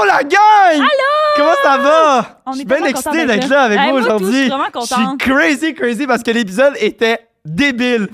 la gang! Allô! Comment ça va? On Je suis est bien tellement excité contents d'être là avec vous moi tout, aujourd'hui. je suis vraiment contente. Je suis crazy parce que l'épisode était débile.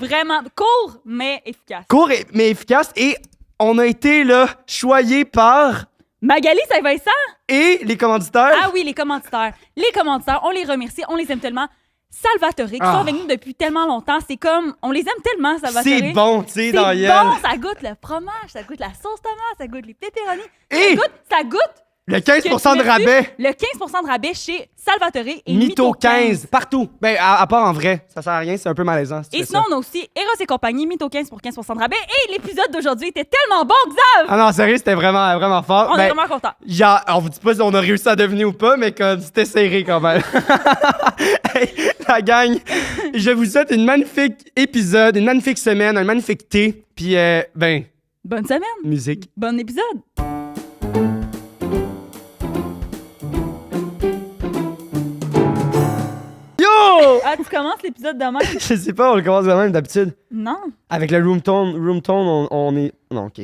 Court, mais efficace. Court mais efficace et on a été là choyés par Magali Saint-Vincent? et les commanditaires. Ah oui, les commanditaires. Les commanditaires, on les remercie, on les aime tellement. Salvatore, qui sont avec nous depuis tellement longtemps, c'est comme, on les aime tellement, Salvatore. C'est bon, tu sais, C'est dans la gueule. bon, ça goûte le fromage, ça goûte la sauce tomate, ça goûte les pepperonis. Et Ça goûte le que 15% tu de mets rabais. le 15% de rabais chez Salvatore et Mytho 15, partout. Ben, à part en vrai. Ça sert à rien, c'est un peu malaisant. Si tu Et fais sinon, ça. on a aussi Eros et compagnie, Mytho 15 pour 15% de rabais. Et l'épisode d'aujourd'hui était tellement bon, Xav! Ah non, sérieux, c'était vraiment, vraiment fort. On Ben, est vraiment contents. genre, on vous dit pas si on a réussi à deviner ou pas, mais comme c'était serré quand même. Hey, la gang, je vous souhaite une magnifique épisode, une magnifique semaine, un magnifique thé, puis ben, Bonne semaine, musique. bon épisode. Yo! Ah, tu commences l'épisode demain? Je sais pas, on le commence quand même d'habitude. Non. Avec le room tone, on est... Non, OK.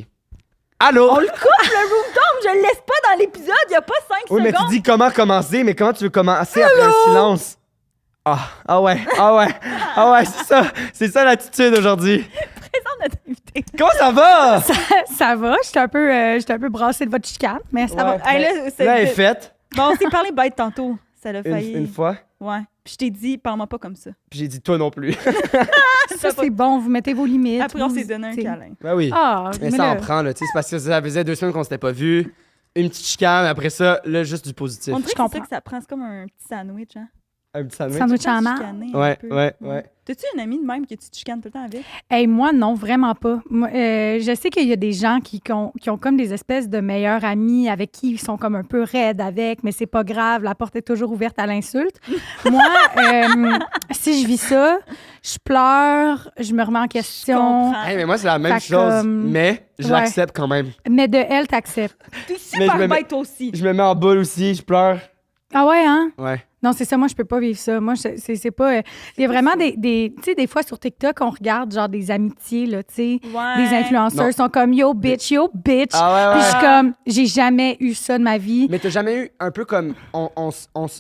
Allô? On le coupe, le room tone, je le laisse pas dans l'épisode, il y a pas 5 Oui, mais tu secondes. dis comment commencer, mais comment tu veux commencer après un silence? Ah ouais, c'est ça l'attitude aujourd'hui. Présente notre invité. Comment ça va? Ça va, j'étais un peu brassée de votre chicane, mais ça Ouais. va. Hey, là, Là, elle est faite, Bon, on s'est parlé bête tantôt. Ça l'a failli. une fois, Ouais. Puis je t'ai dit, parle-moi pas comme ça. puis j'ai dit toi non plus. Ça, c'est bon, vous mettez vos limites. Après, on vous- s'est donné un t'sais. câlin. Ben oui. Ah, Mais mais ça là, en prend, là, tu sais, c'est parce que ça faisait 2 semaines qu'on s'était pas vus. Une petite chicane, après ça, là, juste du positif. On dirait que c'est comprends. ça que ça prend. C'est comme un petit sandwich, hein? Un petit sandwich. Sandwich en marre. Chicaner un Ouais, peu. ouais. T'as-tu une amie de même que tu te chicanes tout le temps avec? hey, moi, non, vraiment pas. Moi, je sais qu'il y a des gens qui ont comme des espèces de meilleurs amis avec qui ils sont comme un peu raides avec, mais c'est pas grave, la porte est toujours ouverte à l'insulte. Moi, si je vis ça, je pleure, je me remets en question. comprends. Hey, mais moi, c'est la même Fait que, chose, mais je ouais. l'accepte quand même. Mais de elle, t'acceptes. T'es Mais super je me mets- bête toi aussi. Je me mets en boule aussi, je pleure. Ah ouais, hein? Ouais. Non, c'est ça, moi, je peux pas vivre ça. Moi, c'est pas... Il y a vraiment des tu sais, des fois, sur TikTok, on regarde, genre, des amitiés, là, tu sais. Ouais. Les influenceurs Non. sont comme « Yo, bitch, yo, bitch Ah ouais, Puis ouais. je suis comme « J'ai jamais eu ça de ma vie. Mais t'as jamais eu un peu comme.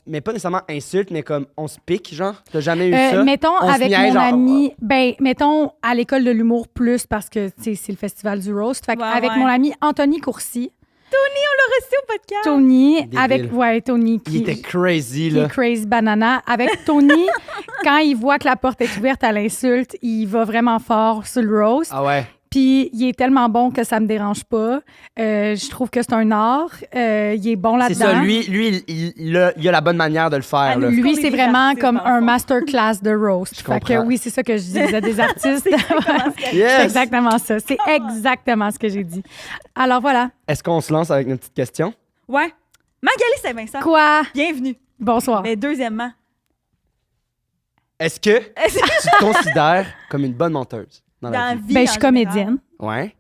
Mais pas nécessairement insulte, mais comme on se pique, genre? T'as jamais eu ça? Mettons, On se avec niaise, mon genre, ami... Ben, mettons, à l'école de l'humour plus, parce que, tu sais, c'est le festival du roast. Fait Ouais, avec ouais. mon ami Anthony Courcy, Restez au podcast. Tony, Débile. avec... Ouais, Tony, Il était crazy, qui est là. crazy banana. Avec Tony, quand il voit que la porte est ouverte à l'insulte, il va vraiment fort sur le roast. Ah ouais. Puis il est tellement bon que ça me dérange pas. Je trouve que c'est un art. Il est bon C'est là-dedans. ça, lui il a la bonne manière de le faire, là. nous, Lui, qu'on est c'est des vraiment artistes, comme dans le un fond. masterclass de roast. Je Fait que comprends. oui, c'est ça que je dis. Vous êtes des artistes. C'est Yes! exactement ça. C'est exactement ce que j'ai dit. Alors voilà. Est-ce qu'on se lance avec notre petite question? Ouais. Magali Saint-Vincent. Quoi? Bienvenue. Bonsoir. Mais deuxièmement. Est-ce que tu te considères comme une bonne menteuse dans Dans la la vie? vie. Ben, en je suis général. comédienne. Ouais.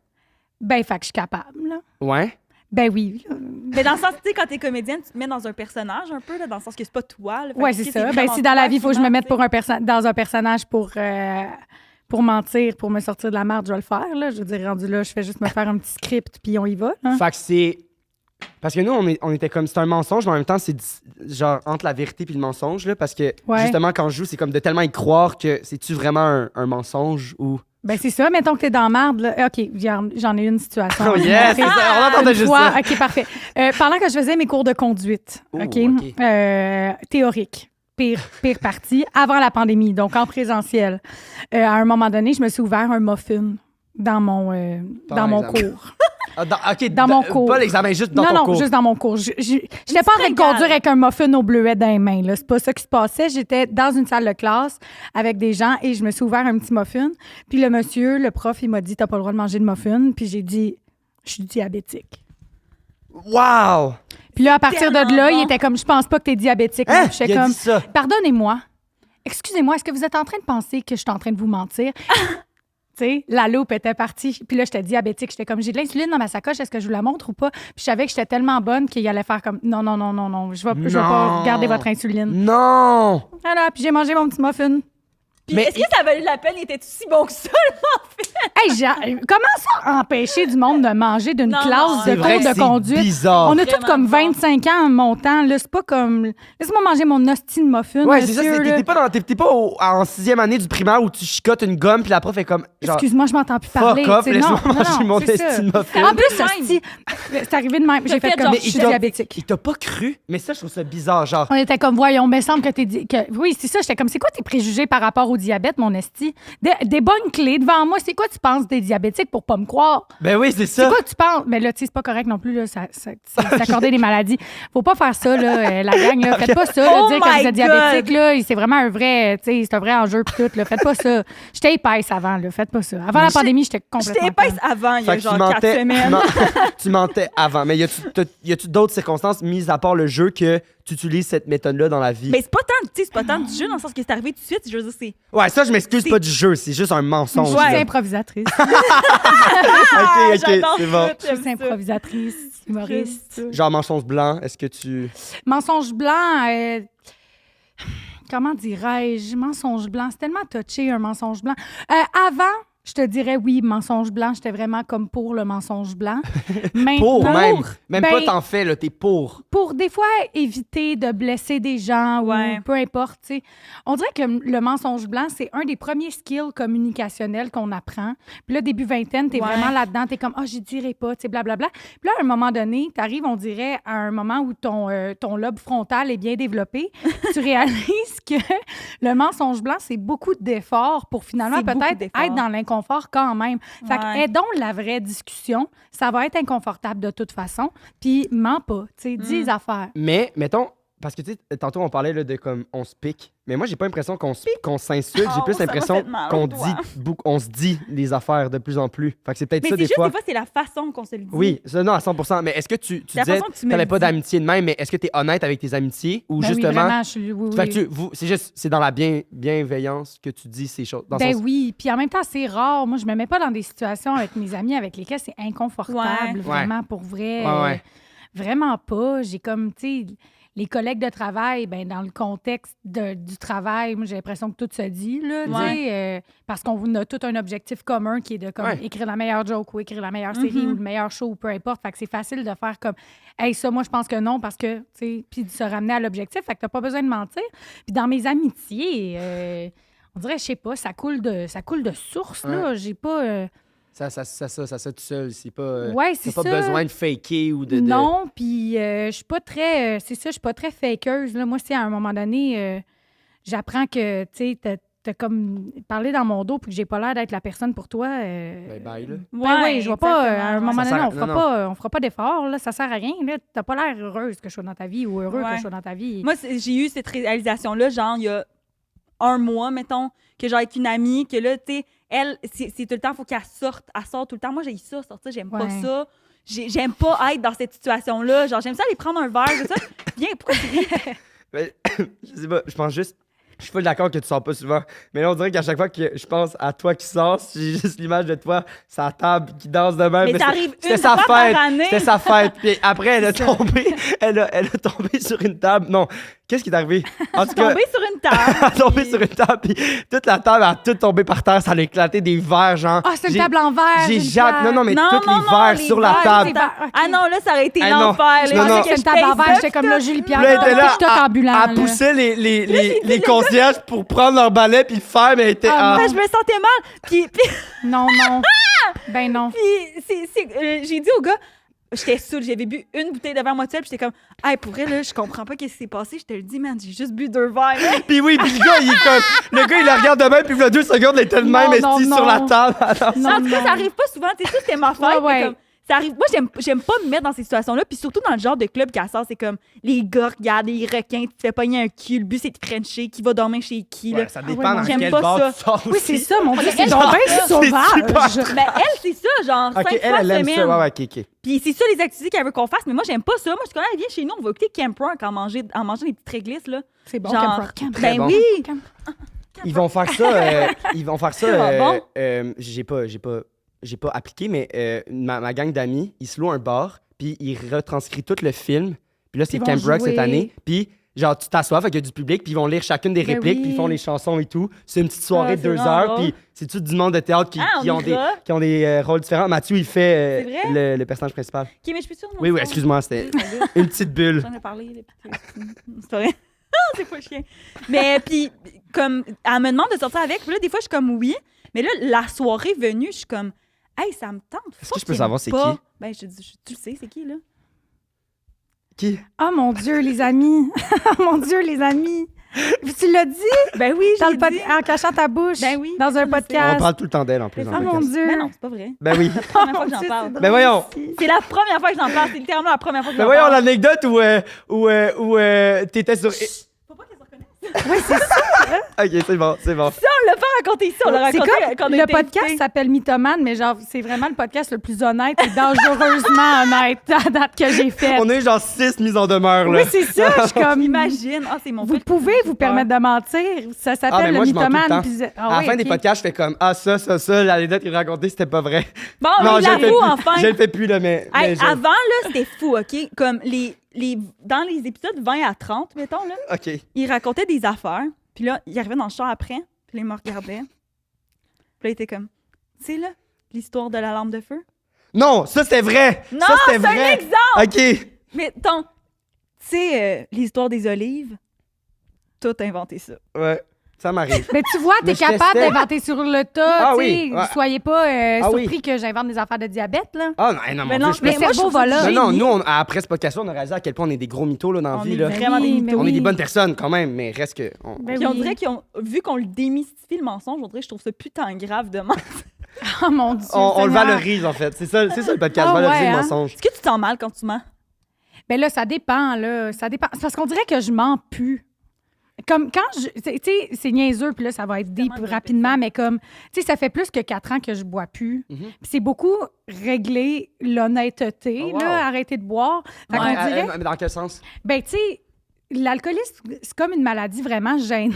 Ben, fait que je suis capable. Là. Ouais. Ben oui. Mais dans le sens, tu sais, quand t'es comédienne, tu te mets dans un personnage un peu, là, dans le sens que c'est pas toi. Là. Fait Ouais, que, c'est tu sais, ça. Ben, vraiment si dans la toi vie, il faut que qui je me mens, mette tu sais. dans un personnage pour mentir, pour me sortir de la merde, je vais le faire. Là. Je veux dire, rendu là, je fais juste me faire un petit script, puis on y va. Hein. Fait que c'est... Parce que nous, on était comme... C'est un mensonge, mais en même temps, c'est genre entre la vérité puis le mensonge, là, parce que Ouais. justement, quand je joue, c'est comme de tellement y croire que c'est-tu vraiment un mensonge ou... Ben, c'est ça. Mettons que t'es dans la marde. Là. OK, j'en ai une situation. Oh yes! On entendait Une juste fois, ça. OK, parfait. Pendant que je faisais mes cours de conduite, Oh, OK, OK. théorique, pire partie, avant la pandémie, donc en présentiel. À un moment donné, je me suis ouvert un muffin dans mon l'examen. cours. Ah, OK, Dans mon cours. Pas l'examen, juste dans non, ton non, cours. juste dans mon cours. Je n'étais pas en train de frégale. conduire avec un muffin au bleuet dans les mains. Là. C'est pas ça qui se passait. J'étais dans une salle de classe avec des gens et je me suis ouvert un petit muffin. Puis le monsieur, le prof, il m'a dit « T'as pas le droit de manger de muffin. » Puis j'ai dit « Je suis diabétique. » Wow! Puis là, à partir de tellement là, bon. il était comme « Je pense pas que t'es diabétique. Hein? Moi, j'étais Il a comme dit ça. « Pardonnez-moi. Excusez-moi, est-ce que vous êtes en train de penser que je suis en train de vous mentir? » Tu sais, la loupe était partie. Puis là, j'étais diabétique. J'étais comme, j'ai de l'insuline dans ma sacoche, est-ce que je vous la montre ou pas? Puis je savais que j'étais tellement bonne qu'il allait faire comme, non, je vais pas Non. garder votre insuline. Non! Voilà, puis j'ai mangé mon petit muffin. Puis Mais est-ce que ça valait la peine? Il était si bon que ça? Hey, comment ça empêcher du monde de manger d'une Non, classe non, de C'est vrai cours que de c'est conduite? bizarre. On a tous Vraiment comme bizarre. 25 ans en montant. Là, c'est pas comme... Laisse-moi manger mon hostie de muffin, Ouais, c'est ça, monsieur. là. t'es pas en 6e année du primaire où tu chicotes une gomme puis la prof est comme genre Excuse-moi, je m'entends plus fuck parler. off, tu sais. laisse-moi Non, manger non, mon c'est ça. destin de muffin. En plus, de même. hostie, c'est arrivé de même. J'ai fait fait comme, genre, je suis il t'a- diabétique. Il t'a pas cru, mais ça je trouve ça bizarre genre. On était comme, voyons, mais semble que t'es... Oui, c'est ça. J'étais comme, c'est quoi tes préjugés par rapport au diabète, mon esti? Des bonnes clés devant moi. C'est quoi tu penses des diabétiques pour pas me croire? Ben oui, c'est C'est ça. quoi tu penses? Mais là, tu sais, c'est pas correct non plus, là, c'est s'accorder des maladies. Faut pas faire ça, là, la gang, là. Faites pas ça, là, Oh dire que my vous êtes diabétique, là. C'est vraiment un vrai, tu sais, c'est un vrai enjeu pis tout, là. Faites pas ça. J'étais épaisse avant, là. Faites pas ça. Avant la pandémie, j'étais complètement... J'étais épaisse avant, il y a Fait que genre 4 semaines. tu mentais avant, mais y a-tu d'autres circonstances mises à part le jeu que tu utilises cette méthode-là dans la vie? Mais c'est pas tant, tu sais, c'est pas tant du jeu dans le sens que c'est arrivé tout de suite. Je veux dire, c'est. Ouais, ça je m'excuse C'est- pas du jeu, c'est juste un mensonge. Je Ouais. suis là. improvisatrice. Ok, J'adore c'est bon. ça, Je suis j'aime ça. improvisatrice, humoriste. Genre mensonge blanc, est-ce que tu Mensonge blanc, comment dirais-je? Mensonge blanc, c'est tellement touché, un mensonge blanc. Avant, je te dirais oui, mensonge blanc, j'étais vraiment comme pour le mensonge blanc. Maintenant, pour même ben, pas t'en fais là, t'es pour. pour des fois éviter de blesser des gens Ouais. ou peu importe, tu sais. On dirait que le mensonge blanc, c'est un des premiers skills communicationnels qu'on apprend. Puis là, début vingtaine, t'es Ouais. vraiment là-dedans, t'es comme « Ah, je dirais pas », tu sais, blablabla. Puis là, à un moment donné, t'arrives, on dirait, à un moment où ton lobe frontal est bien développé, tu réalises que le mensonge blanc, c'est beaucoup d'efforts pour finalement C'est beaucoup peut-être d'efforts. être dans l'inconfort quand même. Fait que Ouais. aidons la vraie discussion. Ça va être inconfortable de toute façon. Puis mens pas, tu sais, dis les affaires. Mais mettons parce que tu sais tantôt on parlait là, de comme on se pique, mais moi j'ai pas l'impression qu'on s'insulte, j'ai Oh, plus ça m'a l'impression fait mal qu'on au doigt. on se dit les affaires de plus en plus. Fait que c'est peut-être Mais ça c'est des juste fois. des fois, c'est la façon qu'on se le dit. Oui, ça, non, à 100%. Mais est-ce que tu C'est la disais façon que tu me t'avais le pas dis. d'amitié de même, mais est-ce que tu es honnête avec tes amitiés ou Ben oui, justement. vraiment, oui, Fait que oui. c'est dans la bienveillance que tu dis ces choses. Dans le Ben sens- oui, puis en même temps, c'est rare. Moi, je me mets pas dans des situations avec mes amis avec lesquels c'est inconfortable, Ouais. vraiment, pour vrai. Ouais. Vraiment pas. J'ai comme, tu sais, les collègues de travail, ben dans le contexte du travail, moi, j'ai l'impression que tout se dit, là, tu sais, parce qu'on a tout un objectif commun qui est de comme, Ouais. écrire la meilleure joke ou écrire la meilleure série ou le meilleur show ou peu importe. Fait que c'est facile de faire comme, hey, ça, moi, je pense que non, parce que, tu sais, puis de se ramener à l'objectif. Fait que t'as pas besoin de mentir. Puis dans mes amitiés, on dirait, je sais pas, ça coule de source, là. J'ai pas. Ça tout seul. C'est pas. Ouais, T'as c'est pas ça. besoin de faker ou de. Non, puis je suis pas très... c'est ça, je suis pas très fakeuse. Là. Moi, à un moment donné, j'apprends que, tu sais, t'as comme parlé dans mon dos puis que j'ai pas l'air d'être la personne pour toi. Ben, bye, là. Ben oui, je vois pas, à un moment Ça donné, sert- on fera pas d'efforts, là, ça sert à rien. Là, t'as pas l'air heureuse que je sois dans ta vie ou heureux que Ouais. je sois dans ta vie. Moi, j'ai eu cette réalisation-là, genre, il y a un mois, mettons, que genre avec une amie, que là, tu sais, elle, c'est tout le temps, il faut qu'elle sorte. Elle sort tout le temps. Moi, j'ai ça, sortir, j'aime pas Ouais. ça. J'aime pas être dans cette situation-là. Genre, j'aime ça aller prendre un verre, tout ça. Viens, pourquoi tu ris? Ben, je sais pas, je pense juste. Je suis full d'accord que tu sors pas souvent. Mais là, on dirait qu'à chaque fois que je pense à toi qui sors, j'ai juste l'image de toi, sa table, qui danse de même. Mais ça arrive c'était une sa fois fête. par année. C'était sa fête. Puis après, elle a tombé. Elle a tombé sur une table. Non, qu'est-ce qui est arrivé? En tout cas, Tomber sur une table. elle a tombé puis- sur une table. Puis toute la table a tout tombé par terre. Ça a éclaté des verres, genre. Ah, c'est une J'ai- table en verre. J'ai une jamais. table. Non, non, mais Non, tous non, les non, verres les sur la verres, table. c'est pas- ok. Ah non, là, ça aurait été Ah non. l'enfer. là. Non, non. Que C'est je une table en paye verre. ça, J'étais comme là, Julie Pierre. Là, elle était là, TikTok ambulant. Elle poussait les concierges pour prendre leur balai puis le faire, mais elle était. Ah, ah. Ben, je me sentais mal. Puis Non, non. Ben non. j'ai dit au gars, j'étais saoule, j'avais bu une bouteille de verre moitié, puis j'étais comme, hey, pour vrai, là, je comprends pas qu'est-ce qui s'est passé. Je te le dis, man, j'ai juste bu 2 verres. là. Puis oui, puis le gars, il est comme. Le gars, il la regarde de même, puis il a 2 secondes, il était de même, Non, esti non, sur la non. table. Alors, Non, En tout cas, non. ça arrive pas souvent. Tu sais, ça, c'était ma fête. Ouais, mais ouais. comme, ça arrive. Moi, j'aime pas me mettre dans ces situations-là. Puis surtout dans le genre de club qu'elle sort, c'est comme les gars regardent les requins, tu te fais pogner un cul, le but c'est de frencher, qui va dormir chez qui. Là. ouais, ça ouais, dépend non, dans j'aime quel pas bar ça. tu sors Oui, aussi. c'est ça, mon Dieu, Mais c'est elle, donc bien c'est sauvage. super. Ben, elle, c'est ça, genre, 5 Ok, fois elle aime semaine. ça. Ouais, ouais, ok. Puis c'est ça les activités qu'elle veut qu'on fasse, mais moi, j'aime pas ça. Moi, je suis comme, elle vient chez nous, on va écouter Camp Rock en mangeant des petites réglisses, là. C'est bon, Genre, Camp Rock. Camp ben bon. oui! Camp. Ils vont faire ça. Ils vont faire ça. Ah, bon? J'ai pas appliqué, mais ma gang d'amis, ils se louent un bar, puis ils retranscrivent tout le film. Puis là, c'est Ils vont Camp Rock cette jouer. année. Puis genre, tu t'assois, fait qu'il y a du public, puis ils vont lire chacune des Ben répliques, oui. puis ils font les chansons et tout. C'est une petite soirée de c'est 2 vraiment heures, drôle. puis c'est tout du monde de théâtre qui Ah, on ont ira. qui ont des rôles différents. Mathieu, il fait C'est vrai? le personnage principal. OK, mais je suis sûre. Oui, excuse-moi, c'était une petite bulle. J'en ai parlé. C'est pas vrai. Ah, c'est pas chien. Mais puis, comme, elle me demande de sortir avec. Puis là, des fois, je suis comme oui. Mais là, la soirée venue, je suis comme, hey, ça me tente. Est-ce que je peux savoir c'est qui? Ben, tu le sais, c'est qui, là? Qui? Oh mon Dieu, les amis! Oh mon Dieu, les amis! Tu l'as dit Ben oui, dans j'ai le dit. en cachant ta bouche Ben oui, dans un je le sais. On podcast. parle tout le temps d'elle en plus. Oh dans Oh le mon podcast. Dieu! Ben non, c'est pas vrai. Ben oui. C'est la première fois que Mon j'en Dieu, parle. c'est drôle Ben voyons. aussi. C'est la première fois que j'en parle. C'est littéralement la première fois que Ben j'en voyons parle. l'anecdote où t'étais sur. Faut pas qu'elle se reconnaisse. Oui, c'est ça. Ok, c'est bon, c'est bon. Ça, on l'a pas raconté ici. On l'a C'est raconté comme quand on a le été podcast invités. s'appelle Mythomane, mais genre, c'est vraiment le podcast le plus honnête et dangereusement honnête à date que j'ai fait. On a eu genre 6 mises en demeure, là. Oui, c'est ça. Je suis comme, Imagine. Ah, c'est mon vous pire pouvez truc, vous j'ai permettre de mentir. Ça Ah, s'appelle mais le moi, je mens tout le Mythomane. temps. puis- À la oui, fin des ok. podcasts, je fais comme ça, l'anecdote qu'il racontait, c'était pas vrai. Bon, non, mais je le fais j'avoue, plus. enfin. Je le fais plus, là, mais. Hey, mais je- avant, là, c'était fou, OK? Comme dans les épisodes 20 à 30, mettons, là, Ok. il racontait des affaires. Puis là, il arrivait dans le char après. Puis là, il me regardait. Puis là, il était comme, tu sais, là, l'histoire de la lampe de feu. Non, ça c'était vrai. Non, ça, c'était c'est un vrai. exemple! Ok. Mais tu sais, l'histoire des olives, tout inventé ça. Ouais, ça m'arrive. Mais tu vois, Mais t'es je capable testais. d'inventer sur le tas. Ah tu oui, sais. ouais. Soyez pas Ah oui. surpris que j'invente des affaires de diabète, là. Ah non, Mais mon non, Dieu, je Le peux- moi, je cerveau trouve ça va là. Non, génie. nous, après ce podcast-là, on a réalisé à quel point on est des gros mythos là, dans la On vie. est Là. vraiment des Oui, mythos. mais On est oui. des bonnes personnes quand même, mais reste que. Ben Puis on oui. dirait vu qu'on le démystifie, le mensonge, on dirait que je trouve ça putain grave de mentir. Oh mon Dieu. On le Seigneur. valorise en fait. C'est ça le podcast, Ah valoriser ouais, le hein? mensonge. Est-ce que tu te sens mal quand tu mens? Ben là, ça dépend, là. Ça dépend. C'est parce qu'on dirait que je mens plus. Comme quand je. Tu sais, c'est niaiseux, puis là, ça va être deep tellement de rapidement, mais comme. Tu sais, ça fait plus que 4 ans que je bois plus. Mhm. Puis c'est beaucoup régler l'honnêteté, Oh, wow. là, arrêter de boire. Fait qu'on Ouais. dirait. Mais dans quel sens? Ben, tu sais, l'alcoolisme, c'est comme une maladie vraiment gênante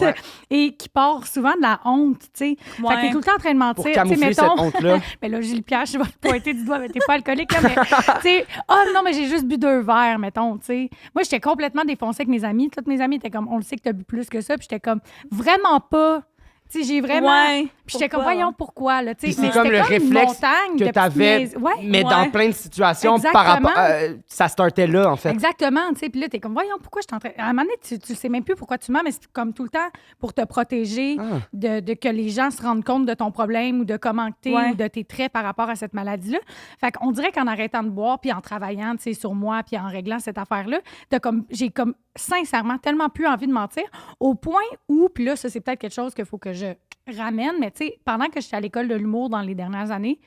Ouais. et qui part souvent de la honte, tu sais. Fait que t'es tout le temps en train de mentir. Pour tu sais, camoufler cette mettons. honte-là. Mais là, Gilles Pierre, je vais te pointer du doigt, mais t'es pas alcoolique, là, mais tu sais, oh non, mais j'ai juste bu 2 verres, mettons, tu sais. Moi, j'étais complètement défoncée avec mes amis. Toutes mes amies étaient comme, on le sait que t'as bu plus que ça, puis j'étais comme, vraiment pas. Tu sais, j'ai vraiment. Ouais. Puis j'étais comme, Pourquoi? voyons pourquoi, là, tu Puis sais. c'est Mais comme c'était le une réflexe montagne de que petites t'avais, niaises- Ouais. mais Ouais. dans plein de situations par Exactement. rapport. Ça startait là, en fait. Exactement, tu sais. Puis là, t'es comme, voyons, pourquoi je suis en train. À un moment donné, tu sais même plus pourquoi tu mens, mais c'est comme tout le temps pour te protéger Ah. de que les gens se rendent compte de ton problème ou de comment t'es Ouais. ou de tes traits par rapport à cette maladie-là. Fait qu'on dirait qu'en arrêtant de boire puis en travaillant, tu sais, sur moi puis en réglant cette affaire-là, j'ai comme sincèrement tellement plus envie de mentir au point où, puis là, ça, c'est peut-être quelque chose qu'il faut que je ramène, mais tu sais, pendant que j'étais à l'école de l'humour dans les dernières années,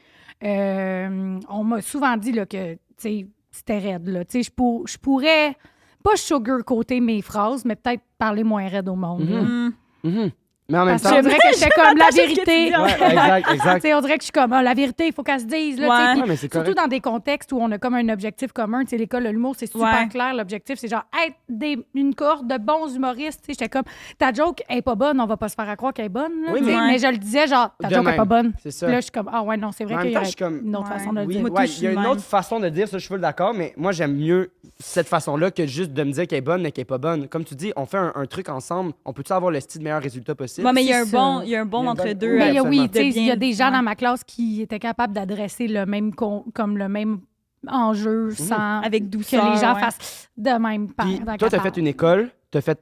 on m'a souvent dit là, que, tu sais, c'était raide, là. Tu sais, je pourrais pas sugarcoater mes phrases, mais peut-être parler moins raide au monde. là. Hmm. Mhm. Mais en même Parce que temps. j'aimerais que j'étais comme la m'attache à ce que tu vérité. dis, en Ouais, exact, Tu exact. sais, on dirait que je suis comme, ah, la vérité, il faut qu'elle se dise. Là, tu sais. Ouais. Puis Ouais, mais c'est surtout correct. dans des contextes où on a comme un objectif commun. Tu sais, l'école de l'humour, c'est super Ouais. clair. L'objectif, c'est genre être une cohorte de bons humoristes. Tu sais, j'étais comme, ta joke est pas bonne, on va pas se faire à croire qu'elle est bonne. là, Oui, tu sais. mais- Mais je le disais, genre, ta De joke est même. pas bonne. C'est ça. Puis là, je suis comme, ah ouais, non, c'est vrai En même qu'il y temps, aurait je suis comme- une autre Ouais. façon de le Oui, dire. Moi, ouais, tout, je il y a suis une même. autre façon de dire, ça, je suis full d'accord, mais moi, j'aime mieux cette façon-là que juste de me dire qu'elle est bonne, mais qu'elle est pas bonne. Comme tu dis, on fait un truc ensemble, on peut-tu avoir le style meilleur résultat possible? Ouais, mais il y a un C'est ça. bon, il y a un Il y a bon une entre bonne- deux. Oui, Mais il y a, oui, absolument. tu sais, il y a De des bien- gens ouais. dans ma classe qui étaient capables d'adresser le même comme le même enjeu sans Avec que douceur. les gens ouais. fassent de même part. Puis, dans toi, t'as la fait une école, t'as fait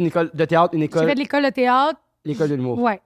une école de théâtre, une J'ai école, fait de l'école de théâtre. l'école de l'humour. Ouais.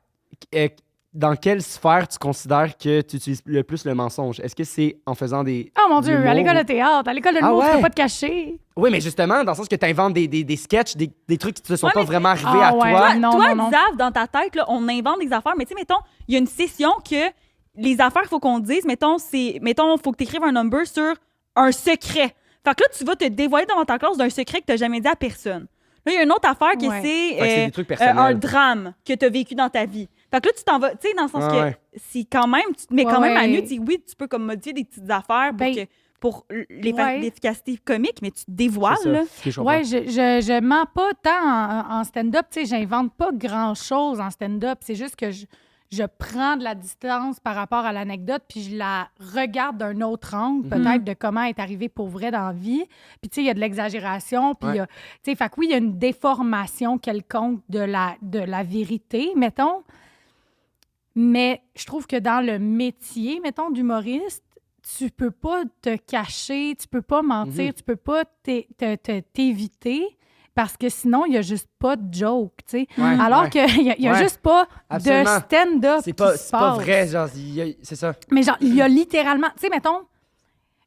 Dans quelle sphère tu considères que tu utilises le plus le mensonge? Est-ce que c'est en faisant des... Oh mon Dieu, l'humour à l'école ou- de théâtre. À l'école de Ah l'humour, tu ouais? peux pas te cacher. Oui, mais justement, dans le sens que tu inventes des sketchs, des trucs qui ne te sont Ouais, pas mais- vraiment arrivés Ah à ouais. toi. Non, toi, non, non. Xav, dans ta tête, là, on invente des affaires, mais tu sais, mettons, il y a une session que les affaires qu'il faut qu'on dise, mettons, faut que tu écrives un number sur un secret. Fait que là, tu vas te dévoiler devant ta classe d'un secret que tu n'as jamais dit à personne. Là, il y a une autre affaire que Ouais. Fait que c'est c'est des trucs personnels. un drame que tu as vécu dans ta vie. Fait que là, tu t'en vas, tu sais, dans le sens Ah que ouais. c'est quand même, tu te mets quand Ouais, même à ouais. nu, tu dis oui, tu peux comme modifier des petites affaires Ben, pour ouais. l'efficacité comique, mais tu te dévoiles, C'est ça. là. Ok, je comprends. Ouais, je mens pas tant en stand-up. Tu sais, j'invente pas grand-chose en stand-up. C'est juste que je prends de la distance par rapport à l'anecdote, puis je la regarde d'un autre angle, peut-être de comment elle est arrivée pour vrai dans la vie. Puis, tu sais, il y a de l'exagération, puis, tu sais, fait que oui, il y a une déformation quelconque de la vérité, mettons. Mais je trouve que dans le métier, mettons, d'humoriste, tu peux pas te cacher, tu peux pas mentir, tu peux pas t'éviter parce que sinon, il y a juste pas de joke, tu sais. Alors qu'il y a juste pas de stand-up C'est pas passe. vrai, genre, c'est ça. Mais genre, il y a littéralement... Tu sais, mettons,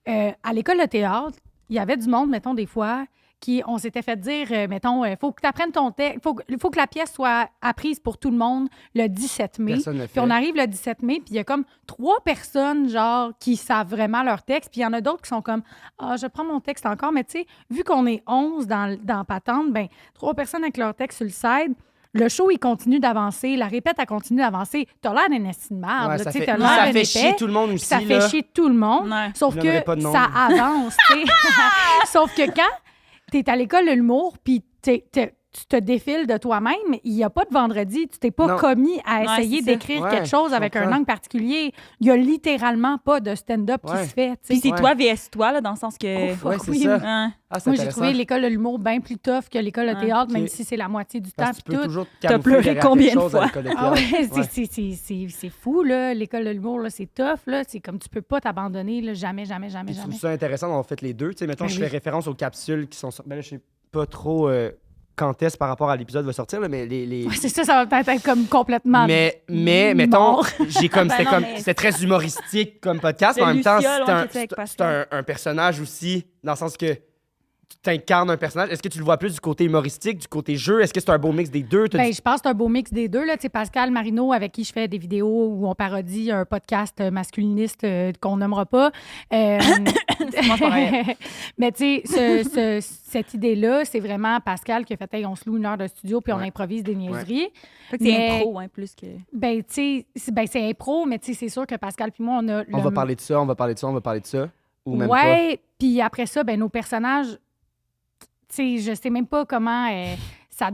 à l'école de théâtre, il y avait du monde, mettons, des fois, on s'était fait dire, mettons, faut que tu apprennes ton texte, faut que la pièce soit apprise pour tout le monde le 17 mai. Personne ne le fait. Puis on arrive le 17 mai, puis il y a comme 3 personnes, genre, qui savent vraiment leur texte, puis il y en a d'autres qui sont comme, je prends mon texte encore, mais tu sais, vu qu'on est 11 dans Patente, ben 3 personnes avec leur texte sur le side, le show, il continue d'avancer, la répète, elle continue d'avancer. T'as l'air d'un esti de merde, ça tu sais, fait, t'as l'air ça d'un fait épais. chier tout le monde aussi. Ça fait chier tout le monde, Ouais. sauf Je nommerai que pas de nom. ça avance, tu sais. Sauf que quand t'es à l'école de l'humour, puis tu te défiles de toi-même, il n'y a pas de vendredi. Tu t'es pas Non. commis à Ouais, essayer c'est ça. d'écrire Ouais, quelque chose je avec un comprends. angle particulier. Il y a littéralement pas de stand-up qui Ouais. se fait, tu Puis sais. c'est toi vs toi, là, dans le sens que... Ouf. Ouais, c'est Oui, ça. Hein. Ah, c'est Moi, j'ai intéressant. trouvé l'école de l'humour bien plus tough que l'école de théâtre, Ok. même si c'est la moitié du temps. Parce que tu puis peux tout. toujours te T'as camoufler pleuré derrière combien quelque de chose à fois? l'école de Ah théâtre. ouais, Ouais. c'est fou, là. L'école de l'humour, là, c'est tough, là. C'est comme tu peux pas t'abandonner, là. Jamais, jamais, jamais, Puis je jamais. trouve ça intéressant d'avoir fait les deux. Tu sais, mettons, Ben je oui. fais référence aux capsules qui sont sorties. Ben là, je sais pas trop quand est-ce par rapport à l'épisode va sortir, là, mais les... Ouais, c'est ça va peut-être être comme complètement. Mais mettons, mort. j'ai comme Ben c'était non, comme mais- c'était très humoristique comme podcast, Le mais en même temps, Luciole, c'est ouais, un, qui était avec c'est Pascal. un personnage aussi, dans le sens que tu t'incarnes un personnage. Est-ce que tu le vois plus du côté humoristique, du côté jeu? Est-ce que c'est un beau mix des deux? T'as Ben, dit- je pense que c'est un beau mix des deux. Là. Tu sais, Pascal Marino, avec qui je fais des vidéos où on parodie un podcast masculiniste qu'on nommera pas. Moi, c'est pareil. Mais tu sais, cette idée-là, c'est vraiment Pascal qui a fait hey, on se loue 1 heure de studio puis on Ouais. improvise des niaiseries. Fait que c'est Mais- impro, hein, plus que... Ben, tu sais, c'est impro, mais tu sais, c'est sûr que Pascal puis moi, on a... On va parler de ça, on va parler de ça, on va parler de ça. Ou même ouais, puis après ça, ben nos personnages, tu sais, je sais même pas comment ça...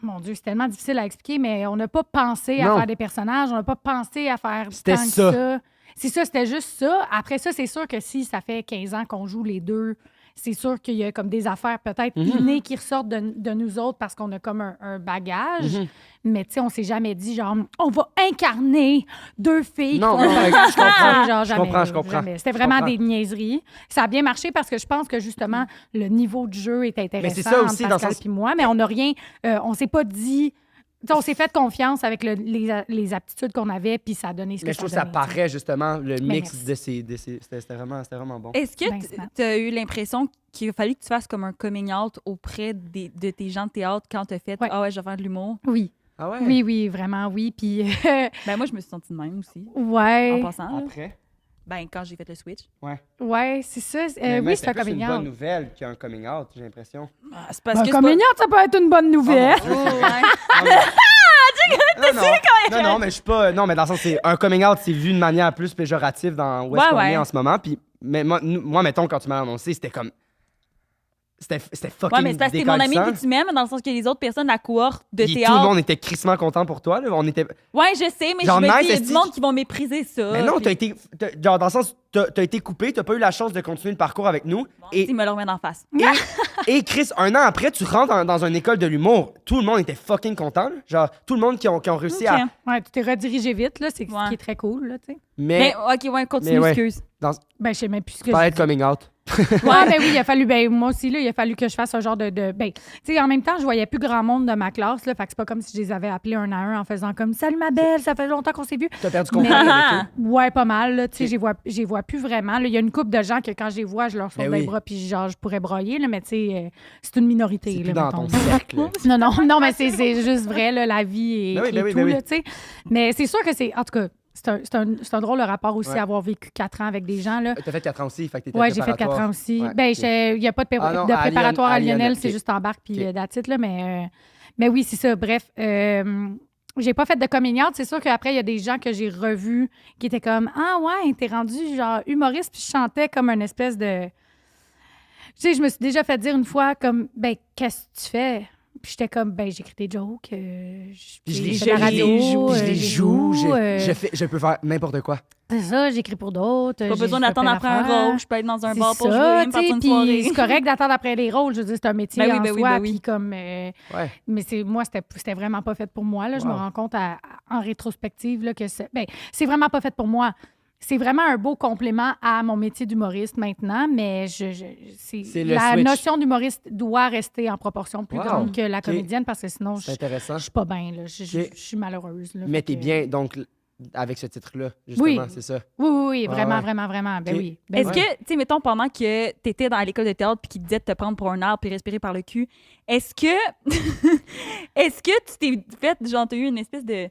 Mon Dieu, c'est tellement difficile à expliquer, mais on n'a pas pensé à Non. faire des personnages, on n'a pas pensé à faire C'était tant que ça. ça. C'est ça, c'était juste ça. Après ça, c'est sûr que si ça fait 15 ans qu'on joue les deux, c'est sûr qu'il y a comme des affaires peut-être innées qui ressortent de nous autres parce qu'on a comme un bagage. Mais tu sais, on s'est jamais dit, genre, on va incarner 2 filles Non, qui font non, un je podcast. comprends. Genre, Je jamais, comprends, je comprends. jamais. C'était Je vraiment comprends. des niaiseries. Ça a bien marché parce que je pense que justement, le niveau de jeu est intéressant c'est ça aussi, entre dans le Pascal sens- puis moi, mais on n'a rien, on s'est pas dit... Tu sais, on s'est fait confiance avec les aptitudes qu'on avait, puis ça a donné ce que Mais je ça trouve a que ça donné, tu sais. paraît justement le mix merci. de ces c'était vraiment bon. Est-ce que Ben, smart. tu as eu l'impression qu'il a fallu que tu fasses comme un coming out auprès de tes gens de théâtre quand tu as fait Ouais. Ah ouais, je vais faire de l'humour? Oui, Ah ouais? oui, vraiment, oui. Puis, Ben moi, je me suis sentie de même aussi. En ouais, passant, là. Après? Ben quand j'ai fait le switch. ouais, c'est ça. Mais Oui, c'est un plus coming une bonne out. nouvelle qu'un coming out, j'ai l'impression. Ah, c'est parce Un que coming out, ça peut être une bonne nouvelle. Oh, mon Dieu, non, mais je suis pas. Non, mais dans le sens, c'est un coming out, c'est vu de manière plus péjorative dans où est-ce Ouais, qu'on ouais. est en ce moment. Puis, mais moi, mettons, quand tu m'as annoncé, c'était comme. C'était fucking Ouais, mais c'est parce que t'es mon ami décalissant. puis tu m'aimes, dans le sens que les autres personnes de la cohorte de Puis théâtre. tout le monde était crissement content pour toi. Là. On était... Ouais, je sais, mais Genre, je me nice, dis, il y a est-ce du que- monde qui vont mépriser ça. Mais non, puis- genre, dans le sens, t'as été coupé, t'as pas eu la chance de continuer le parcours avec nous. Bon, Et, il me le remet en face. et Chris, 1 an après, tu rentres dans une école de l'humour. Tout le monde était fucking content. Là. Genre, tout le monde qui ont réussi Ok. à. Ouais, tu t'es redirigé vite, là, c'est ce Ouais. qui est très cool, là, tu sais. Mais Mais, ok, ouais, continue, mais ouais. excuse. Ben, je sais même plus ce que tu parlais de coming out. Ouais, ben oui, il a fallu, ben moi aussi, là, il a fallu que je fasse un genre de ben, tu sais, en même temps, je voyais plus grand monde de ma classe, là, fait que c'est pas comme si je les avais appelés un à un en faisant comme « Salut ma belle, ça fait longtemps qu'on s'est vu. T'as perdu contact Mais- avec eux. Ouais, pas mal, là, tu sais, Ok. j'y vois plus vraiment. là. Il y a une couple de gens que quand je les vois, je leur saute Ben des oui. bras puis genre, je pourrais broyer, là, mais tu sais, c'est une minorité, C'est là, plus dans mettons. ton cercle. Non, mais c'est juste vrai, là, la vie et, Ben oui, ben et oui, tout, ben oui. là, tu sais. Mais c'est sûr que c'est, en tout cas, c'est un drôle de rapport aussi Ouais. avoir vécu 4 ans avec des gens, là. T'as fait 4 ans aussi, fait que t'étais Ouais, j'ai fait 4 préparatoire. ans aussi. Ouais, Ben, ok. il n'y a pas de, Ah non, de à préparatoire à Lionel, c'est ok. juste embarque puis Ok. that's it, là, mais oui, c'est ça. Bref, j'ai pas fait de coming out. C'est sûr qu'après, il y a des gens que j'ai revus qui étaient comme « Ah ouais, t'es rendu genre humoriste », puis je chantais comme une espèce de... Tu sais, je me suis déjà fait dire une fois comme « Ben, qu'est-ce que tu fais? » Puis j'étais comme, ben j'écris des jokes, Puis je fais les de la radio, je les joue, euh, je peux faire n'importe quoi. c'est ça, j'écris pour d'autres. Pas besoin d'attendre après un rôle. Je peux être dans un bar pour jouer, ça, me partir une puis soirée. c'est correct d'attendre après les rôles. Je veux dire, c'est un métier Ben oui, en ben oui, soi. ben oui. Puis comme, Ouais. mais moi, c'était vraiment pas fait pour moi. Là. Je me Wow. rends compte en rétrospective là, que c'est vraiment pas fait pour moi. C'est vraiment un beau complément à mon métier d'humoriste maintenant, mais C'est le la switch. notion d'humoriste doit rester en proportion plus Wow. grande que la Ok. comédienne parce que sinon, C'est je intéressant. suis pas bien. Là. Je Ok. suis malheureuse. Là. Mais Fait t'es que- bien, donc, avec ce titre-là, justement, Oui. c'est ça. Oui, Ouais, vraiment, ouais. vraiment. Ben Ok. oui. Ben Est-ce oui. que, tu sais, mettons, pendant que t'étais à l'école de théâtre puis qu'ils te disaient de te prendre pour un arbre puis respirer par le cul, est-ce que est-ce que tu t'es fait, genre, t'as eu une espèce de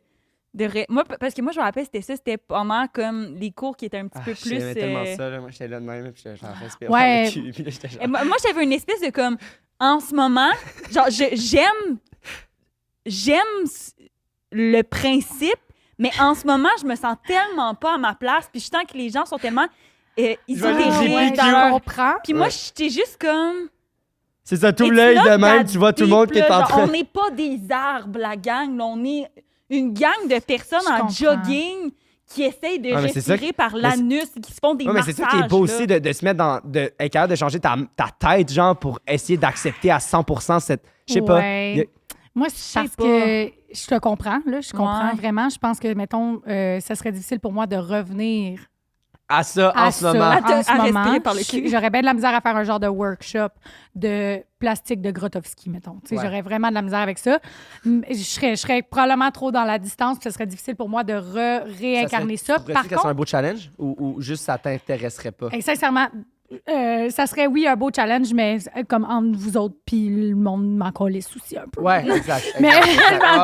moi, parce que moi, je me rappelle, c'était pendant comme les cours qui étaient un petit peu plus... J'aimais tellement ça, là. Moi, j'étais là de même, puis j'étais genre, respire Ouais. par le cul, puis là, j'étais genre... Et moi, j'avais une espèce de comme, en ce moment, genre, j'aime le principe, mais en ce moment, je me sens tellement pas à ma place, puis je sens que les gens sont tellement Je vais aller isolés ouais, dans je leur... comprends. Puis moi, Ouais. j'étais juste comme... C'est ça, tout It's l'œil not de même, that tu vois tout le deep, monde qui est là, en genre, train... On n'est pas des arbres, la gang. Là, on est une gang de personnes Je en comprends. jogging qui essayent de Ouais, mais c'est ça respirer par mais l'anus, qui se font des Ouais, mais massages. c'est ça qui est beau là. aussi de se mettre dans... être capable de changer ta tête, genre, pour essayer d'accepter à 100% cette... Je sais pas. Ouais. il y a- Moi, c'est parce pas. que je te comprends, là. Je comprends Ouais. vraiment. Je pense que, mettons, ça serait difficile pour moi de revenir À ça, en ce ça moment. en ce À moment. respirer par le cul. J'aurais bien de la misère à faire un genre de workshop de plastique de Grotowski, mettons. Tu sais, Ouais. J'aurais vraiment de la misère avec ça. Je serais probablement trop dans la distance, puis ce serait difficile pour moi de réincarner ça. Trouverais-tu Par que c'est un contre, beau challenge ou juste ça t'intéresserait pas? sincèrement, ça serait, oui, un beau challenge, mais comme entre vous autres, puis le monde m'en calisse aussi un peu. Ouais, exact. Mais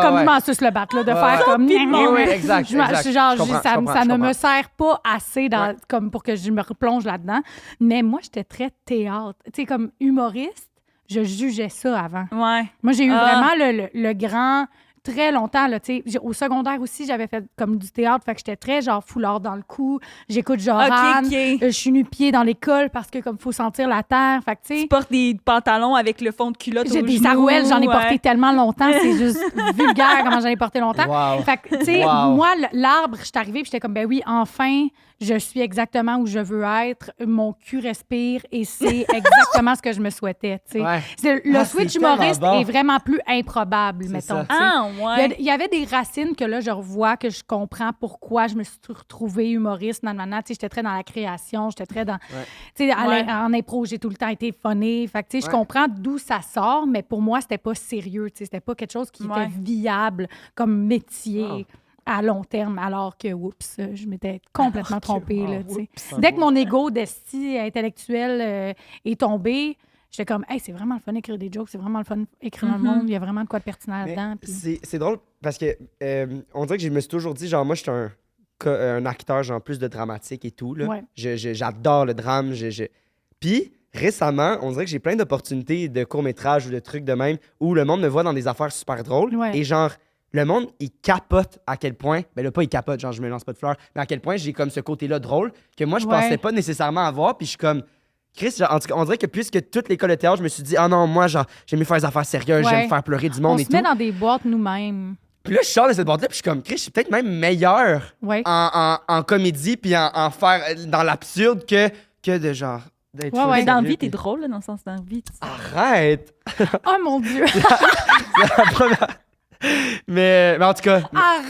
comme ouais. je m'en suce le battre, là, de Ouais, faire ouais. comme... Oui, exact, Je m'en- exact. genre, Je comprends, ça je comprends, ça je ne comprends. me sert pas assez Ouais. comme pour que je me replonge là-dedans. Mais moi, j'étais très théâtre. Tu sais, comme humoriste, je jugeais ça avant. Ouais. Moi, j'ai eu Ah. vraiment le grand... Très longtemps, là, tu sais. Au secondaire aussi, j'avais fait comme du théâtre, fait que j'étais très, genre, foulard dans le cou. J'écoute Joran. OK. Je suis nu-pied dans l'école parce que, comme, faut sentir la terre. Fait que, tu sais... Tu portes des pantalons avec le fond de culotte J'ai aux des genoux, sarouels, j'en ai ouais. porté tellement longtemps, c'est juste vulgaire comment j'en ai porté longtemps. Wow. Fait que, tu sais, Wow. moi, l'arbre, je suis arrivée puis j'étais comme, ben oui, enfin, je suis exactement où je veux être. Mon cul respire et c'est exactement ce que je me souhaitais, tu sais. Ouais. Le Ah, switch c'est tellement humoriste bon. est vraiment plus improbable, C'est mettons. ça. tu sais. Ah, ouais. Il y avait des racines que là, je revois, que je comprends pourquoi je me suis retrouvée humoriste. Nanana. Tu sais, j'étais très dans la création, j'étais très dans... Tu sais, Ouais. en impro, j'ai tout le temps été funny. Fait que, tu sais, je Ouais. comprends d'où ça sort, mais pour moi, c'était pas sérieux. Tu sais, c'était pas quelque chose qui Ouais. était viable comme métier. Wow. À long terme, alors que, oups, je m'étais complètement trompée. wow, Là, tu sais. oups. Dès que mon ego d'esti intellectuel est tombé, j'étais comme, hey, c'est vraiment le fun d'écrire des jokes, c'est vraiment le fun d'écrire dans le monde, il y a vraiment de quoi de pertinent Mais là-dedans. puis- c'est drôle parce que on dirait que je me suis toujours dit, genre, moi, je suis un acteur, genre, plus de dramatique et tout. Là. Ouais. J'adore le drame. Puis, récemment, on dirait que j'ai plein d'opportunités de courts-métrages ou de trucs de même où le monde me voit dans des affaires super drôles. Ouais. Et genre, le monde, il capote à quel point, ben là, pas il capote, genre, je me lance pas de fleurs, mais à quel point j'ai comme ce côté-là drôle que moi, je Ouais. pensais pas nécessairement avoir. Puis je suis comme, Chris, genre, en tout cas, on dirait que puisque toute l'école de théâtre, je me suis dit, ah non, moi, genre, j'aime mieux faire des affaires sérieuses, Ouais. j'aime faire pleurer du On monde et se tout. met dans des boîtes nous-mêmes. Puis là, je sors de cette boîte-là, puis je suis comme, Chris, je suis peut-être même meilleur Ouais. en comédie, puis en faire dans l'absurde que de genre. D'être Ouais, full ouais. Mais dans la sérieux, vie, t'es puis- drôle, là, dans le sens dans la vie. Arrête! Oh mon Dieu! La première- mais en tout cas.